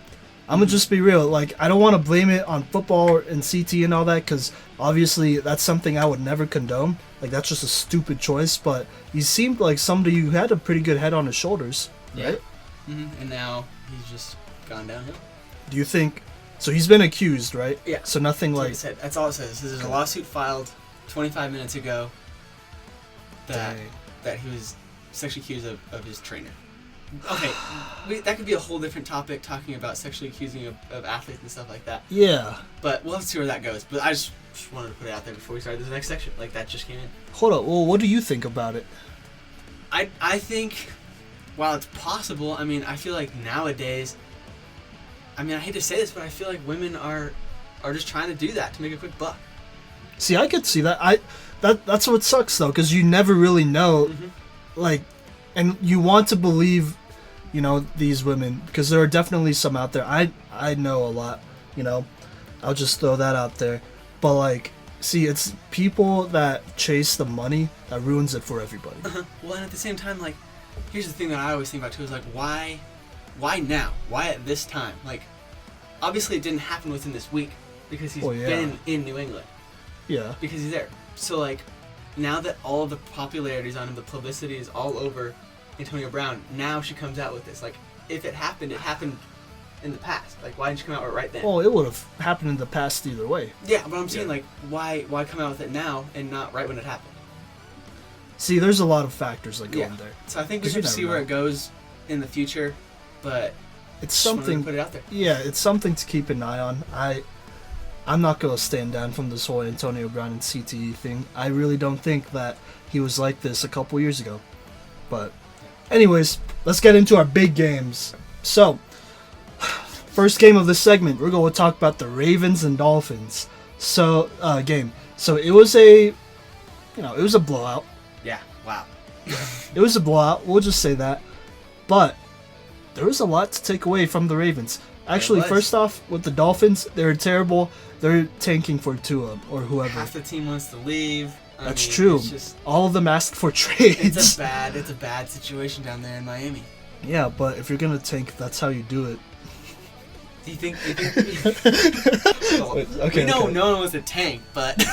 I'm gonna just be real. Like, I don't want to blame it on football and CT and all that, because obviously that's something I would never condone. Like, that's just a stupid choice. But he seemed like somebody who had a pretty good head on his shoulders, right? Mm-hmm. And now he's just gone downhill. Do you think? So he's been accused, right? Yeah. So nothing That's like. what it said. That's all it says. There's a lawsuit filed 25 minutes ago that he was sexually accused of his trainer. Okay, that could be a whole different topic, talking about sexually accusing of athletes and stuff like that. Yeah. But we'll have to see where that goes. But I just wanted to put it out there before we started this next section. Like, that just came in. Hold up. Well, what do you think about it? I think, while it's possible, I mean, I feel like nowadays, I mean, I hate to say this, but I feel like women are just trying to do that to make a quick buck. See, I could see that. That's what sucks, though, because you never really know, like, and you want to believe, you know, these women, because there are definitely some out there. I know a lot, you know. I'll just throw that out there. But, like, see, it's people that chase the money that ruins it for everybody. Well, and at the same time, like, here's the thing that I always think about, too, is, like, why now? Why at this time? Like, obviously it didn't happen within this week, because he's been in New England. Yeah. Because he's there. So, like, now that all of the popularity is on him, the publicity is all over Antonio Brown, now she comes out with this. Like, if it happened in the past. Like, why didn't you come out with it right then? Well, it would have happened in the past either way. Yeah, but I'm saying, like, why come out with it now and not right when it happened? See, there's a lot of factors that go in there. So I think we should see where it goes in the future, but it's something. Put it out there. Yeah, it's something to keep an eye on. I'm not going to stand down from this whole Antonio Brown and CTE thing. I really don't think that he was like this a couple years ago. But anyways, let's get into our big games. So, first game of this segment, we're going to talk about the Ravens and Dolphins. So, game. So it was a blowout. Yeah, wow. It was a blowout, we'll just say that. But there was a lot to take away from the Ravens. Actually, first off, with the Dolphins, they're terrible. They're tanking for Tua or whoever. Half the team wants to leave. That's true. All of them asked for trades. It's a bad situation down there in Miami. Yeah, but if you're gonna tank, that's how you do it. Do you think we know no one wants to tank, but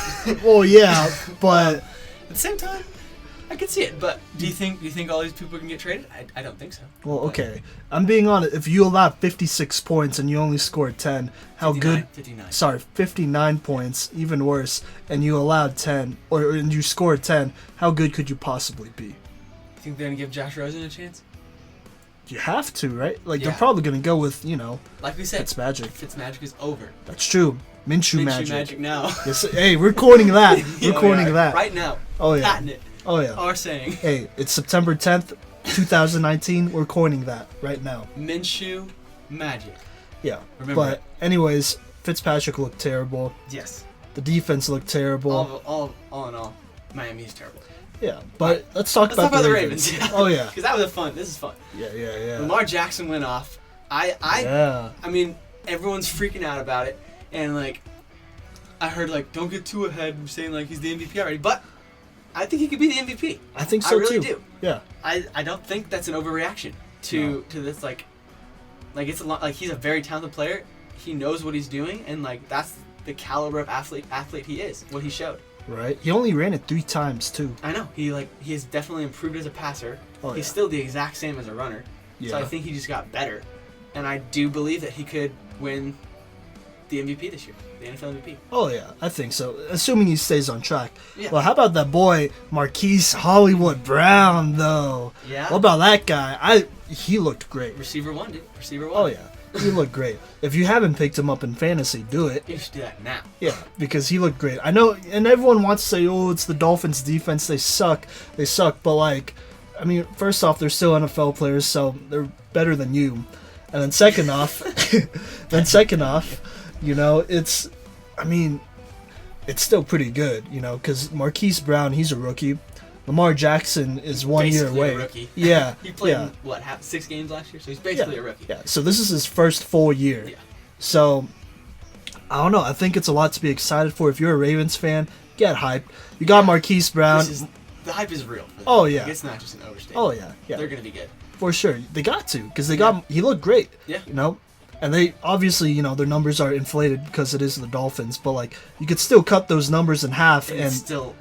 well, yeah, but at the same time, I can see it. But do you think all these people can get traded? I don't think so. Well, okay. I'm being honest. If you allowed 56 points and you only scored 10, how 59, good? 59. Sorry, 59 points, even worse. And you allowed 10, and you scored 10. How good could you possibly be? You think they're gonna give Josh Rosen a chance? You have to, right? Like they're probably gonna go with, like we said, Fitzmagic is over. That's true. Minshew magic now. Yes, hey, we're coining that. We're coining that right now. Oh yeah. Patent it. Oh yeah. Are saying. Hey, it's September 10th, 2019. We're coining that right now. Minshew magic. Yeah. Remember but it. anyways, Fitzpatrick looked terrible. Yes. The defense looked terrible. All in all, Miami's terrible. Yeah, but let's talk about the Ravens. Oh yeah. Because that was fun. This is fun. Yeah. Lamar Jackson went off. I mean, everyone's freaking out about it, and like, I heard like, don't get too ahead saying like he's the MVP already, but I think he could be the MVP. I think so I really too. do. Yeah. I don't think that's an overreaction to this like it's a lot like he's a very talented player. He knows what he's doing, and like that's the caliber of athlete he is. What he showed. Right. He only ran it 3 times too. I know. He has definitely improved as a passer. Oh, he's still the exact same as a runner. Yeah. So I think he just got better, and I do believe that he could win the MVP this year, the NFL MVP. Oh yeah, I think so. Assuming he stays on track. Yeah. Well, how about that boy Marquise Hollywood Brown though? Yeah. What about that guy? He looked great. Receiver 1, dude. Receiver 1. Oh yeah. He looked great. If you haven't picked him up in fantasy, do it. You should do that now. Yeah, because he looked great. I know, and everyone wants to say, oh, it's the Dolphins' defense. They suck. But, like, I mean, first off, they're still NFL players, so they're better than you. And then second off, it's still pretty good, because Marquise Brown, he's a rookie. Lamar Jackson is 1 year away. A rookie. Yeah. He played 6 games last year, so he's basically a rookie. Yeah. So this is his first full year. Yeah. So I don't know. I think it's a lot to be excited for. If you're a Ravens fan, get hyped. You got Marquise Brown. The hype is real. Oh yeah. It's not just an overstatement. Oh yeah. They're gonna be good. For sure. They got to, because he looked great. Yeah. And they obviously, their numbers are inflated because it is the Dolphins, but like you could still cut those numbers in half, and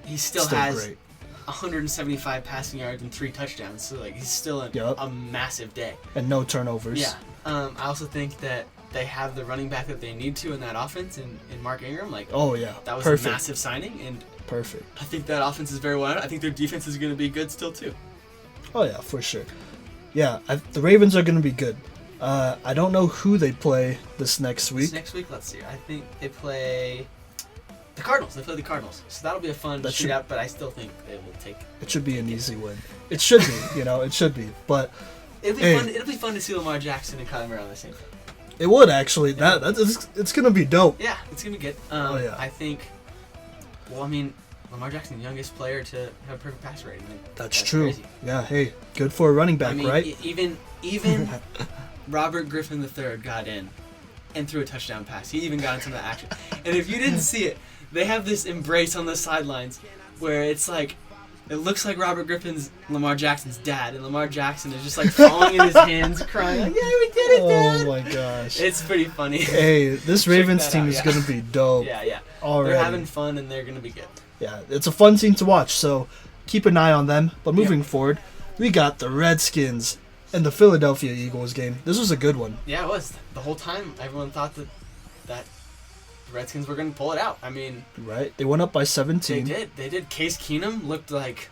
he still has great. 175 passing yards and 3 touchdowns. So like he's still a massive day. And no turnovers. Yeah. I also think that they have the running back that they need to in that offense in Mark Ingram. Like, oh yeah, that was perfect. A massive signing, and perfect. I think that offense is very well. I think their defense is going to be good still too. Oh yeah, for sure. Yeah, the Ravens are going to be good. I don't know who they play this next week. Let's see. I think they play the Cardinals. They play the Cardinals, so that'll be a fun shootout. But I still think they will take. It should be an easy win. It should be. It should be. But it'll be fun. It'll be fun to see Lamar Jackson and Kyler Murray on the same team. It would actually. It's gonna be dope. Yeah, it's gonna be good. I think. Well, I mean, Lamar Jackson, the youngest player to have a perfect pass rating. That's true. Crazy. Yeah. Hey, good for a running back, right? Even Robert Griffin III got in and threw a touchdown pass. He even got into the action. And if you didn't see it, they have this embrace on the sidelines where it's like, it looks like Robert Griffin's Lamar Jackson's dad, and Lamar Jackson is just like falling in his hands, crying like, "Yeah, we did it, Dad!" Oh my gosh, it's pretty funny. Hey, this Ravens team is gonna be dope. Yeah. Already. They're having fun and they're gonna be good. Yeah, it's a fun team to watch. So keep an eye on them. But moving forward, we got the Redskins and the Philadelphia Eagles game. This was a good one. Yeah, it was. The whole time, everyone thought that the Redskins were going to pull it out. I mean... Right? They went up by 17. They did. Case Keenum looked like...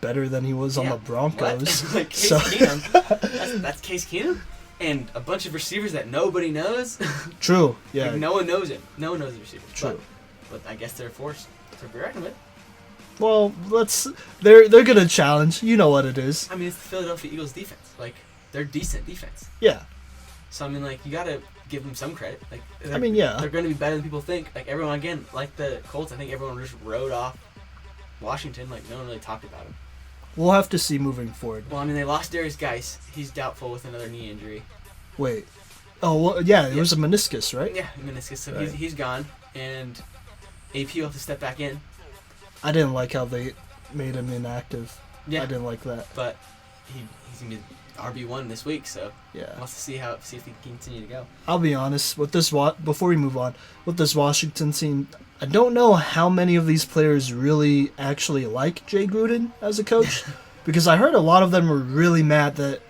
better than he was on the Broncos. Like, Case Keenum? That's Case Keenum? And a bunch of receivers that nobody knows? True, yeah. Like, no one knows him. No one knows the receivers. True. But I guess they're forced to be reckoned with. Well, they're going to challenge. You know what it is. I mean, it's the Philadelphia Eagles defense. Like, they're decent defense. Yeah. So, I mean, like, you got to give them some credit. Like, I mean, yeah. They're going to be better than people think. Like, everyone, again, like the Colts, I think everyone just wrote off Washington. Like, no one really talked about him. We'll have to see moving forward. Well, I mean, they lost Darius Geis. He's doubtful with another knee injury. Wait. Oh, well, yeah, it was a meniscus, right? Yeah, meniscus. So right. he's gone. And AP will have to step back in. I didn't like how they made him inactive. Yeah. I didn't like that. But he's going to be RB1 this week, so yeah. We'll have to see if he can continue to go. I'll be honest, with this before we move on, with this Washington team, I don't know how many of these players really actually like Jay Gruden as a coach, because I heard a lot of them were really mad that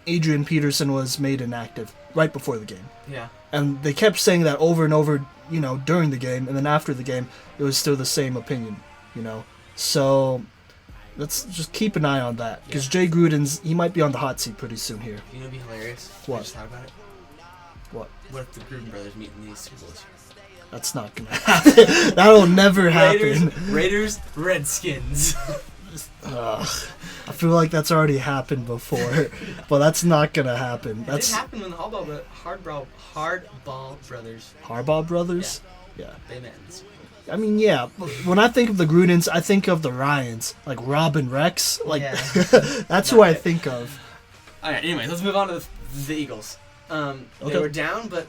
Adrian Peterson was made inactive right before the game. Yeah. And they kept saying that over and over, during the game, and then after the game, it was still the same opinion, So let's just keep an eye on that, because Jay Gruden's, he might be on the hot seat pretty soon here. You know what'd be hilarious? What? I just thought about it. What? What if the Gruden brothers meet in these Super Bowls? That's not gonna happen. That'll never happen. Raiders, Redskins. I feel like that's already happened before, but that's not gonna happen. It did happen when the Hardball brothers. Harbaugh brothers? Yeah. They met. I mean, yeah. When I think of the Grudens, I think of the Ryans, like Rob and Rex. Like that's who I think of. All right. Anyway, let's move on to the Eagles. They were down, but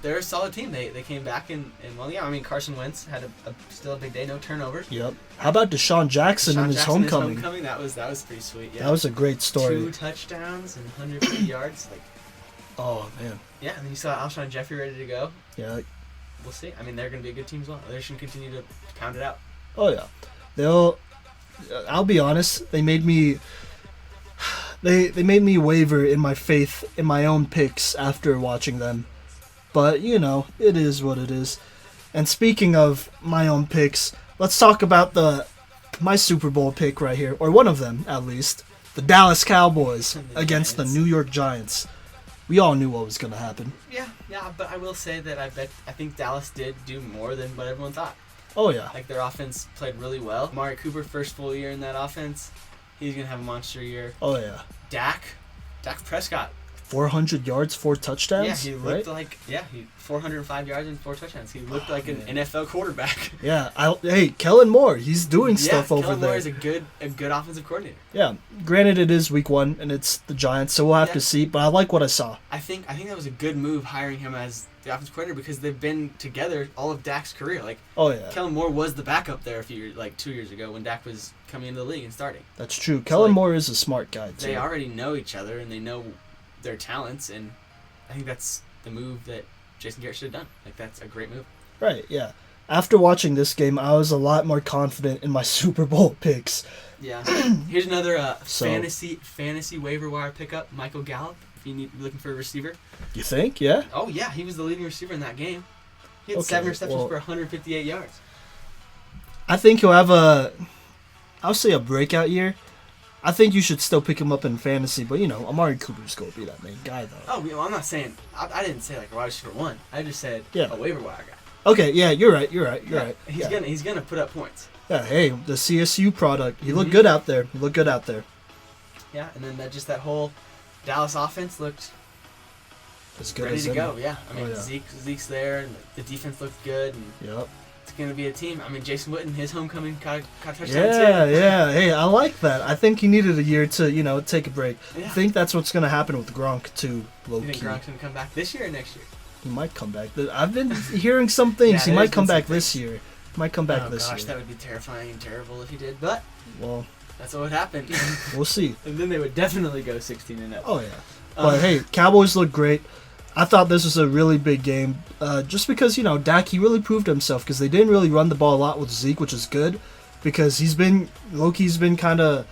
they're a solid team. They came back and well, yeah. I mean, Carson Wentz had still a big day, no turnovers. Yep. How about Deshaun Jackson in his homecoming? That was pretty sweet. Yeah. That was a great story. 2 touchdowns and 150 yards. Like. Oh man. Yeah, and then you saw Alshon Jeffrey ready to go. Yeah. We'll see. I mean, they're going to be a good team as well. They should continue to pound it out. Oh yeah. I'll be honest. They made me. They made me waver in my faith in my own picks after watching them. But, it is what it is. And speaking of my own picks, let's talk about my Super Bowl pick right here, or one of them at least, the Dallas Cowboys against the New York Giants. We all knew what was going to happen. Yeah, but I will say that I think Dallas did do more than what everyone thought. Oh, yeah. Like, their offense played really well. Amari Cooper, first full year in that offense. He's going to have a monster year. Oh, yeah. Dak Prescott. 400 yards, 4 touchdowns? Yeah, he looked like 405 yards and 4 touchdowns. He looked like an NFL quarterback. Yeah, hey, Kellen Moore, he's doing stuff over Kellen there. Moore is a good offensive coordinator. Yeah, granted it is week 1 and it's the Giants, so we'll have to see, but I like what I saw. I think that was a good move hiring him as the offensive coordinator because they've been together all of Dak's career. Like, oh yeah, Kellen Moore was the backup there 2 years ago when Dak was coming into the league and starting. That's true. Kellen Moore is a smart guy too. They already know each other and they know their talents, and I think that's the move that Jason Garrett should have done. Like, that's a great move. Right, yeah. After watching this game, I was a lot more confident in my Super Bowl picks. Yeah. Here's another fantasy waiver wire pickup, Michael Gallup, if you're looking for a receiver. You think? Yeah? Oh, yeah. He was the leading receiver in that game. He had 7 receptions for 158 yards. I think he'll have I'll say a breakout year. I think you should still pick him up in fantasy, but, Amari Cooper's going to be that main guy, though. Oh, well, I'm not saying... I didn't say, like, a wide receiver 1. I just said a waiver wire guy. Okay, yeah, you're right. He's gonna put up points. Yeah, hey, the CSU product. He looked good out there. Yeah, and then that whole Dallas offense looked as good ready as to any. go. Yeah, I mean Zeke's there, and the defense looked good. And yep. It's gonna be a team. I mean, Jason Witten, his homecoming caught a touchdown too. Yeah. Hey, I like that. I think he needed a year to take a break. Yeah. I think that's what's gonna happen with Gronk too. Low You think key. Gronk's gonna come back this year or next year? He might come back. I've been hearing some things. He might come back this year. Oh gosh, that would be terrifying and terrible if he did. But that's what would happen. We'll see. And then they would definitely go 16-0. Oh yeah. But hey, Cowboys look great. I thought this was a really big game, just because Dak, he really proved himself because they didn't really run the ball a lot with Zeke, which is good because he's been kind of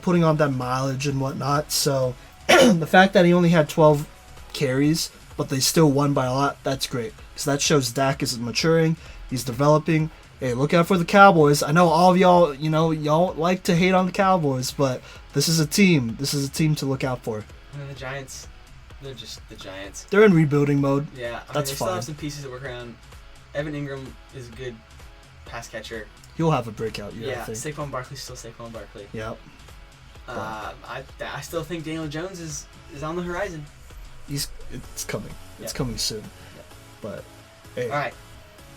putting on that mileage and whatnot. So the fact that he only had 12 carries, but they still won by a lot, that's great because that shows Dak is maturing, he's developing. Hey, look out for the Cowboys. I know all of y'all, y'all like to hate on the Cowboys, but this is a team. This is a team to look out for. And the Giants, they're just the Giants. They're in rebuilding mode. Yeah, that's they fine. still have some pieces to work around. Evan Ingram is a good pass catcher. He'll have a breakout year, Yeah, I think. Saquon Barkley's still Saquon Barkley. Yep. I still think Daniel Jones is on the horizon. It's coming. It's coming soon. Yeah. But hey. All right,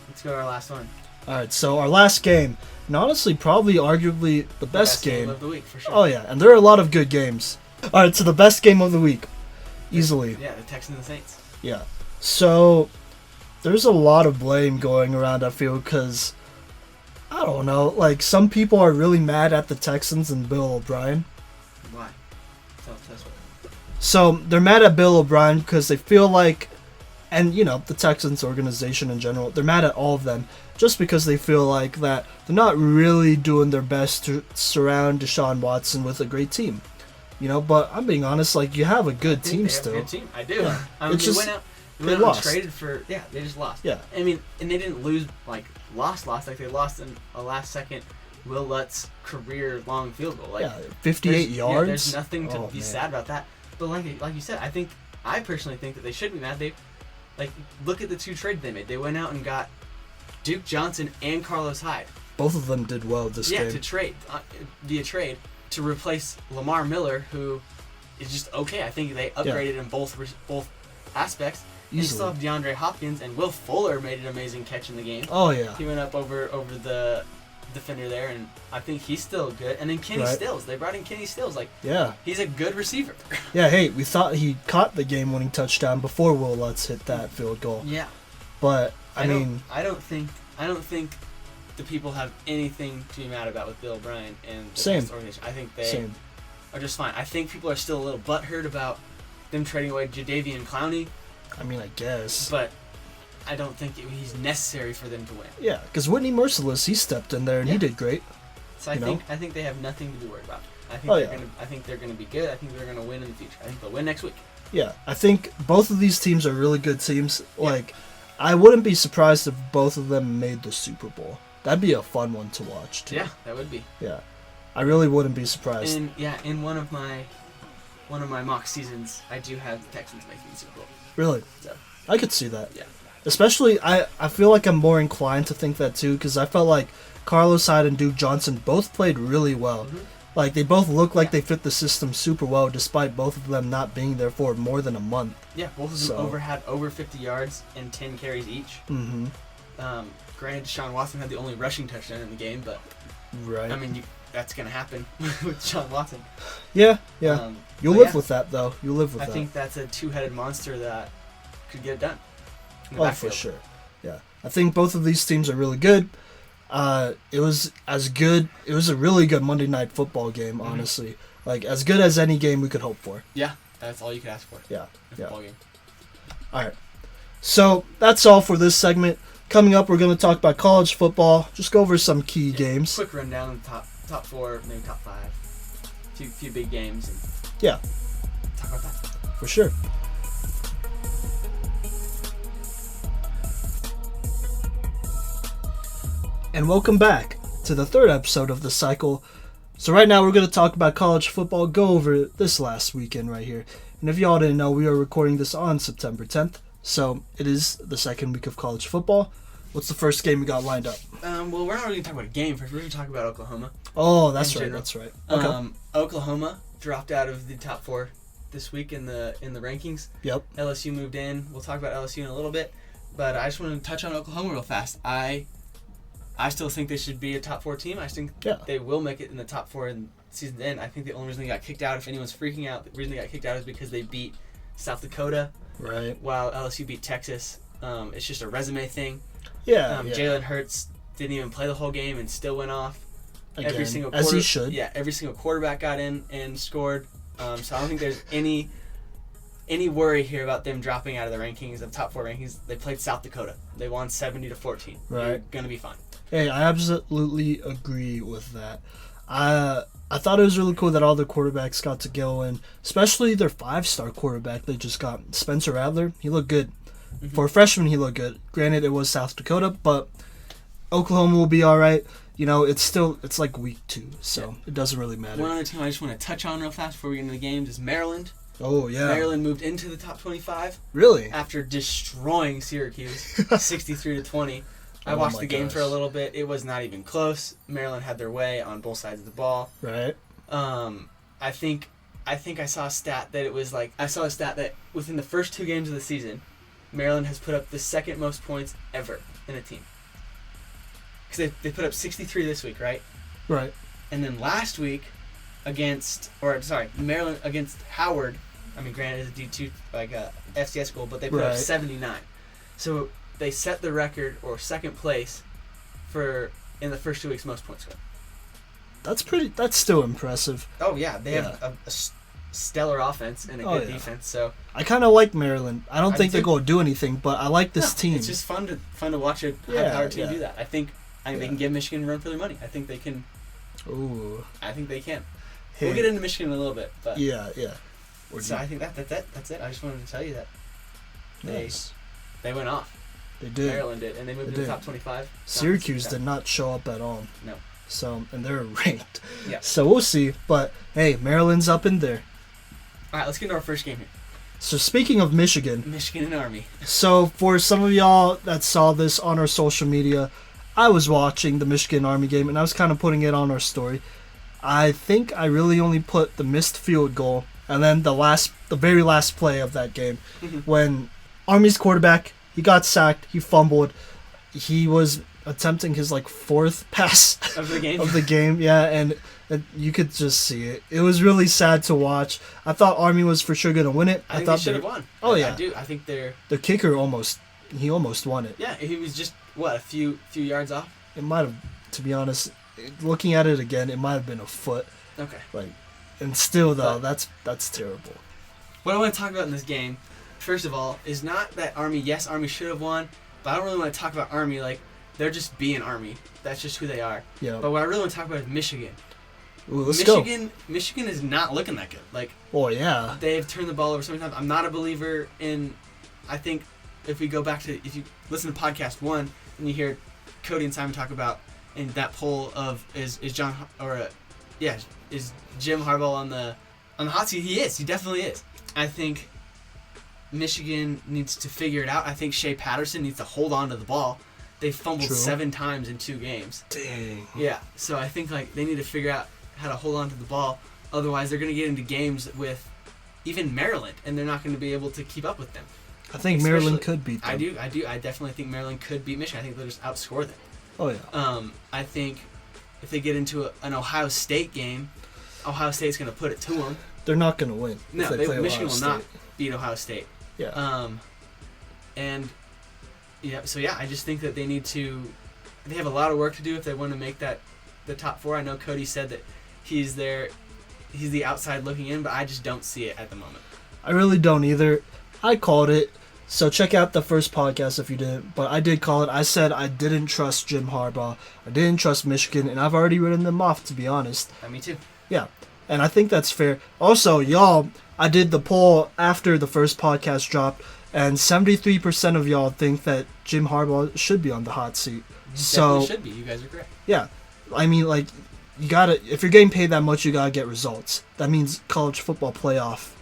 let's go to our last one. All right, so our last game, and honestly, probably arguably the best game of the week for sure. Oh yeah, and there are a lot of good games. All right, so the best game of the week, easily. Yeah, the Texans and the Saints. Yeah. So there's a lot of blame going around, I feel, because I don't know, like some people are really mad at the Texans and Bill O'Brien. Why? Tell us what. So they're mad at Bill O'Brien because they feel like, and the Texans organization in general, they're mad at all of them just because they feel like that they're not really doing their best to surround Deshaun Watson with a great team. But I'm being honest, like you have a good team still. A good team. I do. Yeah. I mean, It's just, they went out lost. and traded for. Yeah, they just lost. Yeah. I mean, and they didn't lose lost. Like they lost in a last second Will Lutz career long field goal. Like 58 yards. Yeah, there's nothing to be man. sad about that. But like you said, I personally think that they should be mad. They look at the two trades they made. They went out and got Duke Johnson and Carlos Hyde. Both of them did well this game. Yeah, to trade via trade to replace Lamar Miller, who is just okay. I think they upgraded in both aspects. You still have DeAndre Hopkins, and Will Fuller made an amazing catch in the game. Oh yeah, he went up over the defender there, and I think he's still good. And then Kenny Stills, they brought in Kenny Stills. He's a good receiver. Yeah, hey, we thought he caught the game-winning touchdown before Will Lutz hit that field goal. Yeah, but I don't think the people have anything to be mad about with Bill O'Brien and the organization. I think they are just fine. I think people are still a little butthurt about them trading away Jadeveon Clowney. I mean, I guess, but I don't think he's necessary for them to win. Yeah, because Whitney Merciless, he stepped in there and he did great. So I think they have nothing to be worried about. I think they're gonna be good. I think they're gonna win in the future. I think they'll win next week. Yeah, I think both of these teams are really good teams. Yeah. I wouldn't be surprised if both of them made the Super Bowl. That'd be a fun one to watch too. Yeah, that would be. Yeah, I really wouldn't be surprised. And in one of my mock seasons, I do have the Texans making the Super Bowl. Really? So I could see that. Yeah. Especially, I feel like I'm more inclined to think that too, because I felt like Carlos Hyde and Duke Johnson both played really well. Mm-hmm. They both look like they fit the system super well, despite both of them not being there for more than a month. Yeah, both of them had over 50 yards and 10 carries each. Mm-hmm. Granted, Deshaun Watson had the only rushing touchdown in the game, but I mean, that's going to happen with Deshaun Watson. Yeah. You'll live with that, though. You'll live with that. I think that's a two-headed monster that could get it done. Oh, for sure. Yeah. I think both of these teams are really good. It was a really good Monday Night Football game, honestly. As good as any game we could hope for. Yeah, that's all you could ask for. Yeah. Football game. All right. So that's all for this segment. Coming up, we're going to talk about college football. Just go over some key games. Quick rundown of the top 4, maybe top 5. Few big games. And yeah. Talk about that. For sure. And welcome back to the 3rd episode of the cycle. So right now we're going to talk about college football, go over this last weekend right here. And if y'all didn't know, we are recording this on September 10th. So it is the 2nd week of college football. What's the first game we got lined up? Well, we're not really going to talk about a game first. We're going to talk about Oklahoma. Oh, that's right. That's right. Okay. Oklahoma dropped out of the top 4 this week in the rankings. Yep. LSU moved in. We'll talk about LSU in a little bit. But I just want to touch on Oklahoma real fast. I still think they should be a top 4 team. I think they will make it in the top 4 in season's end. I think the only reason they got kicked out, if anyone's freaking out, the reason they got kicked out is because they beat South Dakota. Right. While LSU beat Texas. It's just a resume thing. Yeah. Jalen Hurts didn't even play the whole game and still went off. Again, as he should. Yeah, every single quarterback got in and scored. So I don't think there's any worry here about them dropping out of the rankings, of top 4 rankings. They played South Dakota. They won 70-14. Right. They're gonna be fine. Hey, I absolutely agree with that. I thought it was really cool that all the quarterbacks got to go in, especially their 5-star quarterback they just got, Spencer Rattler. He looked good. Mm-hmm. For a freshman, he looked good. Granted, it was South Dakota, but Oklahoma will be all right. You know, it's like week 2, so it doesn't really matter. One other team I just want to touch on real fast before we get into the games is Maryland. Oh, yeah. Maryland moved into the top 25. Really? After destroying Syracuse 63-20. I watched the game for a little bit. It was not even close. Maryland had their way on both sides of the ball. Right. I think I saw a stat that within the first 2 games of the season, Maryland has put up the 2nd most points ever in a team. Because they put up 63 this week, right? Right. And then last week Maryland against Howard. I mean, granted, it's a D2 FCS school, but they put up 79. So they set the record, or 2nd place, in the first 2 weeks most points scored. That's still impressive. Oh yeah, they have a stellar offense and a good defense. So I kind of like Maryland. I don't think they're going to do anything, but I like this team. It's just fun to watch a high-powered team do that. I think they can give Michigan a run for their money. I think they can. Ooh. I think they can. Hey. We'll get into Michigan in a little bit, but yeah. So I think that's it. I just wanted to tell you that they went off. They did. Maryland did, and they moved to the top 25. Syracuse did not show up at all. No. So, and they're ranked. Yeah. So we'll see. But hey, Maryland's up in there. All right, let's get into our first game here. So speaking of Michigan and Army. So for some of y'all that saw this on our social media, I was watching the Michigan Army game and I was kind of putting it on our story. I think I really only put the missed field goal and then the very last play of that game when Army's quarterback, he got sacked, he fumbled, he was attempting his 4th pass of the game. And you could just see it. It was really sad to watch. I thought Army was for sure going to win it. I thought they should have won. Oh, I do. I think the kicker almost won it. Yeah, he was just a few yards off. It might have, to be honest, looking at it again, it might have been a foot. Okay. And still though, that's terrible. What I want to talk about in this game, first of all, is not that Army. Yes, Army should have won, but I don't really want to talk about Army like they're just being Army. That's just who they are. Yeah. But what I really want to talk about is Michigan. Ooh, let's go. Michigan is not looking that good. Oh yeah. They've turned the ball over so many times. I'm not a believer in. I think if we go back to, if you listen to podcast 1 and you hear Cody and Simon talk about in that poll of is Jim Harbaugh on the hot seat? He is. He definitely is. I think Michigan needs to figure it out. I think Shea Patterson needs to hold on to the ball. They fumbled 7 times in 2 games. Dang. Yeah. So I think they need to figure out how to hold on to the ball. Otherwise, they're going to get into games with even Maryland, and they're not going to be able to keep up with them. I think Maryland could beat them. I do. I definitely think Maryland could beat Michigan. I think they'll just outscore them. Oh, yeah. I think if they get into an Ohio State game, Ohio State's going to put it to them. They're not going to win. No, Michigan will not beat Ohio State. Yeah. I just think that they need to. They have a lot of work to do if they want to make the top 4. I know Cody said that he's the outside looking in, but I just don't see it at the moment. I really don't either. I called it. So check out the first podcast if you didn't. But I did call it. I said I didn't trust Jim Harbaugh. I didn't trust Michigan, and I've already written them off, to be honest. Me too. Yeah, and I think that's fair. Also, y'all, I did the poll after the first podcast dropped, and 73% of y'all think that Jim Harbaugh should be on the hot seat. Definitely should be. You guys are correct. Yeah, I mean, like, you gotta, if you're getting paid that much, you gotta get results. That means college football playoff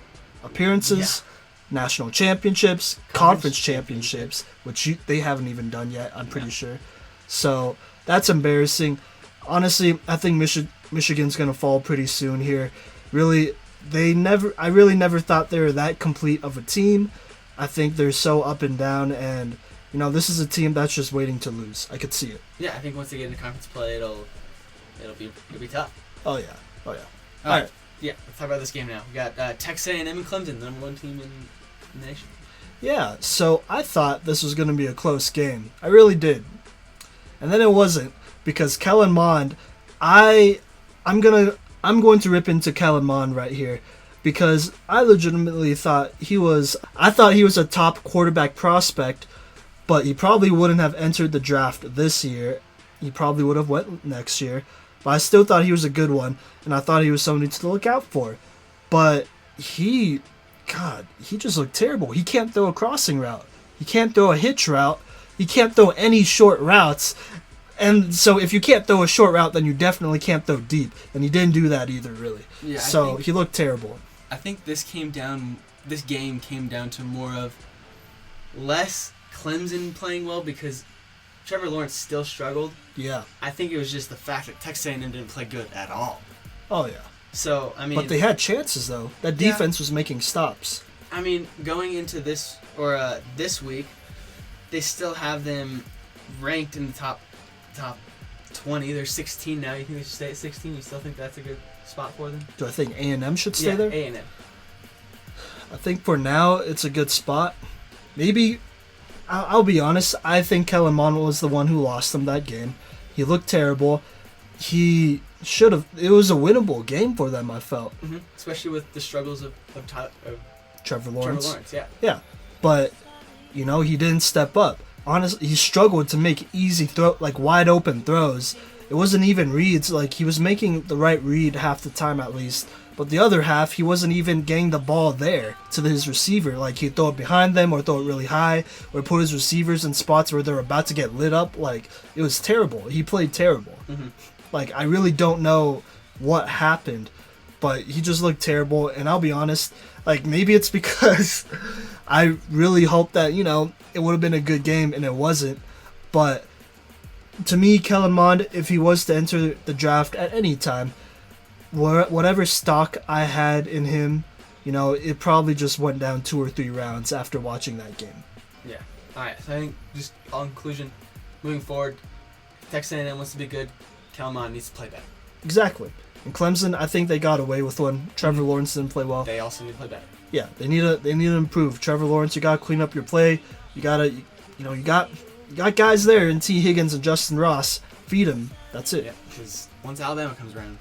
appearances, national championships, conference championships, which they haven't even done yet, I'm pretty sure. So that's embarrassing. Honestly, I think Michigan's gonna fall pretty soon here. Really, I really never thought they were that complete of a team. I think they're so up and down, and this is a team that's just waiting to lose. I could see it. Yeah, I think once they get into conference play, it'll be tough. Oh yeah. All right. Yeah, let's talk about this game now. We got Texas A&M and Clemson, the number 1 team in the nation. Yeah, so I thought this was going to be a close game. I really did. And then it wasn't, because Kellen Mond, I'm going to rip into Kellen Mond right here, because I legitimately thought he was a top quarterback prospect, but he probably wouldn't have entered the draft this year. He probably would have went next year. But I still thought he was a good one, and I thought he was somebody to look out for. But he just looked terrible. He can't throw a crossing route. He can't throw a hitch route. He can't throw any short routes. And so if you can't throw a short route, then you definitely can't throw deep. And he didn't do that either, really. Yeah, so he looked terrible. I think this game came down to more of less Clemson playing well because Trevor Lawrence still struggled. Yeah. I think it was just the fact that Texas A&M didn't play good at all. Oh, yeah. So, I mean... But they had chances, though. That defense was making stops. I mean, going into this week, they still have them ranked in the top 20. They're 16 now. You think they should stay at 16? You still think that's a good spot for them? Do I think A&M should stay there? A&M. I think for now, it's a good spot. Maybe... I'll be honest, I think Kellen Mond was the one who lost them that game. He looked terrible. He should have... It was a winnable game for them, I felt. Mm-hmm. Especially with the struggles of Trevor Lawrence. Yeah. Yeah. But, he didn't step up. Honestly, he struggled to make easy wide open throws. It wasn't even reads. Like, he was making the right read half the time at least. But the other half, he wasn't even getting the ball there to his receiver. Like, he'd throw it behind them or throw it really high or put his receivers in spots where they're about to get lit up. Like, it was terrible. He played terrible. Mm-hmm. Like, I really don't know what happened, but he just looked terrible. And I'll be honest, like, maybe it's because I really hoped that, it would have been a good game, and it wasn't. But to me, Kellen Mond, if he was to enter the draft at any time, whatever stock I had in him, it probably just went down 2 or 3 rounds after watching that game. Yeah. All right. So I think just on conclusion, moving forward, Texas A&M wants to be good. Kellen Mond needs to play better. Exactly. And Clemson, I think they got away with one. Trevor Lawrence didn't play well. They also need to play better. Yeah, they need to improve. Trevor Lawrence, you got to clean up your play. You got guys there in T. Higgins and Justin Ross. Feed them. That's it. Yeah, because once Alabama comes around,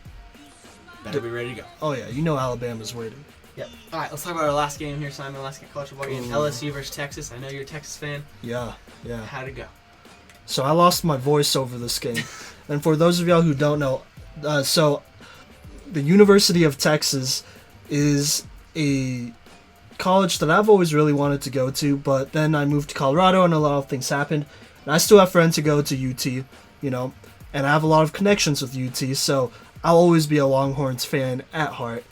better be ready to go. Oh, yeah. Alabama's waiting. Yep. All right, let's talk about our last game here, Simon. Last college football game. LSU versus Texas. I know you're a Texas fan. Yeah. How'd it go? So I lost my voice over this game. And for those of y'all who don't know, so the University of Texas is a college that I've always really wanted to go to, but then I moved to Colorado and a lot of things happened. And I still have friends who go to UT, and I have a lot of connections with UT, so I'll always be a Longhorns fan at heart.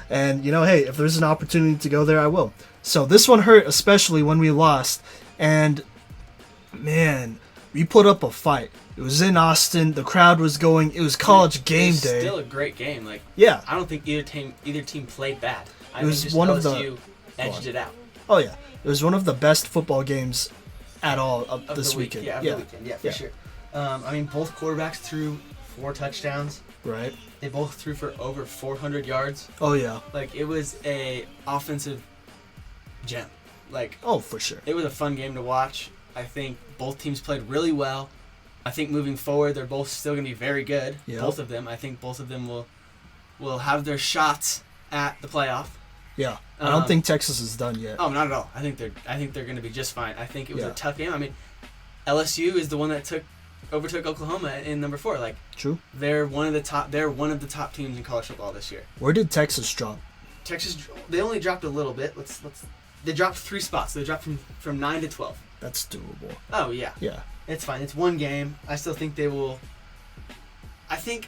And, hey, if there's an opportunity to go there, I will. So this one hurt, especially when we lost. And, man, we put up a fight. It was in Austin. The crowd was going. It was college game day. Still a great game. Like, yeah. I don't think either team played bad. It was one of the edged it out. Oh yeah, it was one of the best football games at all of this weekend. Yeah, the weekend. Yeah, for sure. Both quarterbacks threw 4 touchdowns. Right. They both threw for over 400 yards. Oh yeah. Like, it was a offensive gem. Like, oh, for sure. It was a fun game to watch. I think both teams played really well. I think moving forward, they're both still going to be very good. Yep. Both of them. I think both of them will have their shots at the playoff. Yeah, I don't think Texas is done yet. Oh, not at all. I think they're going to be just fine. I think it was a tough game. I mean, LSU is the one that overtook Oklahoma in number 4. Like, true. They're one of the top teams in college football this year. Where did Texas drop? They only dropped a little bit. They dropped 3 spots. They dropped from 9 to 12. That's doable. Oh yeah. Yeah. It's fine. It's one game. I still think they will. I think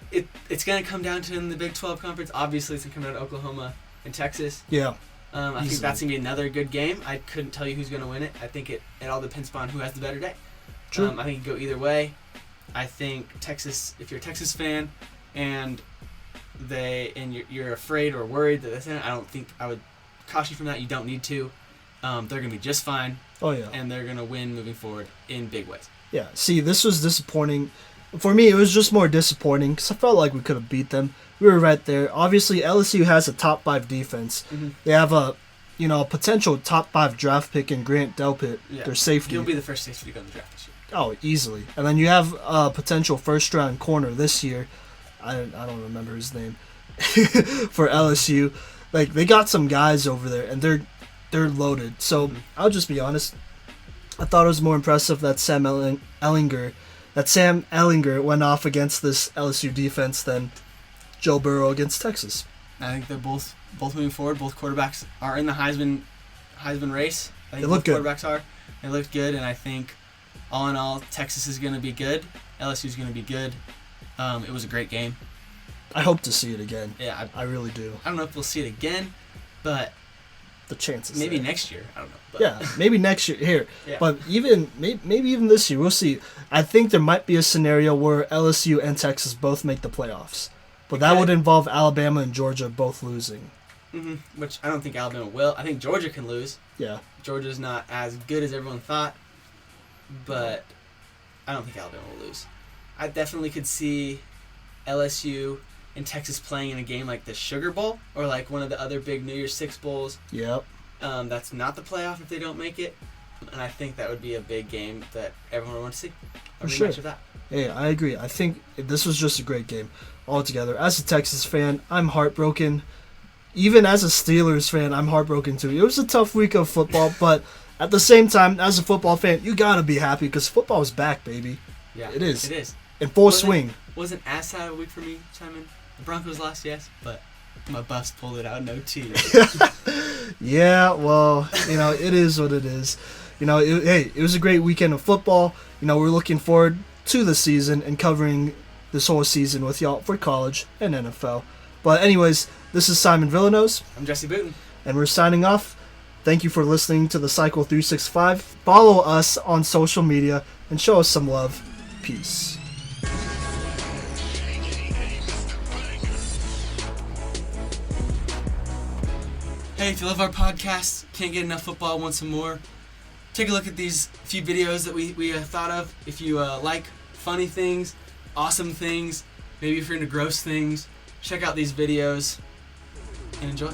it's going to come down to in the Big 12 conference. Obviously, it's going to come down to Oklahoma and Texas. Yeah. I think that's going to be another good game. I couldn't tell you who's going to win it. I think it all depends upon who has the better day. True. I think it could go either way. I think Texas, if you're a Texas fan and you're afraid or worried that that's in it, I would caution you from that. You don't need to. They're going to be just fine. Oh, yeah. And they're going to win moving forward in big ways. Yeah. See, this was disappointing. For me, it was just more disappointing because I felt like we could have beat them. We were right there. Obviously, LSU has a top 5 defense. Mm-hmm. They have a potential top 5 draft pick in Grant Delpit, their safety. He'll be the first safety to go in the draft this year. Oh, easily. And then you have a potential first-round corner this year. I don't remember his name. For LSU. Like, they got some guys over there, and they're loaded. So, I'll just be honest. I thought it was more impressive that Sam Ehlinger went off against this LSU defense than Joe Burrow against Texas. I think they're both moving forward. Both quarterbacks are in the Heisman race. I think they look good. Quarterbacks are. They look good, and I think all in all, Texas is going to be good. LSU is going to be good. It was a great game. I hope to see it again. Yeah, I really do. I don't know if we'll see it again, but the chances. Maybe there. Next year. I don't know. But. Yeah, maybe next year. Here, yeah. But maybe even this year, we'll see. I think there might be a scenario where LSU and Texas both make the playoffs, but that would involve Alabama and Georgia both losing. Mm-hmm. Which I don't think Alabama will. I think Georgia can lose. Yeah. Georgia's not as good as everyone thought, but I don't think Alabama will lose. I definitely could see LSU and Texas playing in a game like the Sugar Bowl or like one of the other big New Year's Six bowls. Yep. That's not the playoff if they don't make it, and I think that would be a big game that everyone would want to see. For sure. Of that. Yeah, I agree. I think this was just a great game altogether. As a Texas fan, I'm heartbroken. Even as a Steelers fan, I'm heartbroken too. It was a tough week of football, but at the same time, as a football fan, you gotta be happy because football is back, baby. Yeah, it is. It is. In full swing. Wasn't as sad a week for me, Simon. The Broncos lost, yes, but my Buffs pulled it out, no tea. Yeah, well, it is what it is. It was a great weekend of football. We're looking forward to the season and covering this whole season with y'all for college and NFL. But anyways, this is Simon Villanos. I'm Jesse Booten. And we're signing off. Thank you for listening to the Cycle 365. Follow us on social media and show us some love. Peace. Hey, if you love our podcast, can't get enough football, want some more, take a look at these few videos that we thought of. If you like funny things, awesome things, maybe if you're into gross things, check out these videos and enjoy.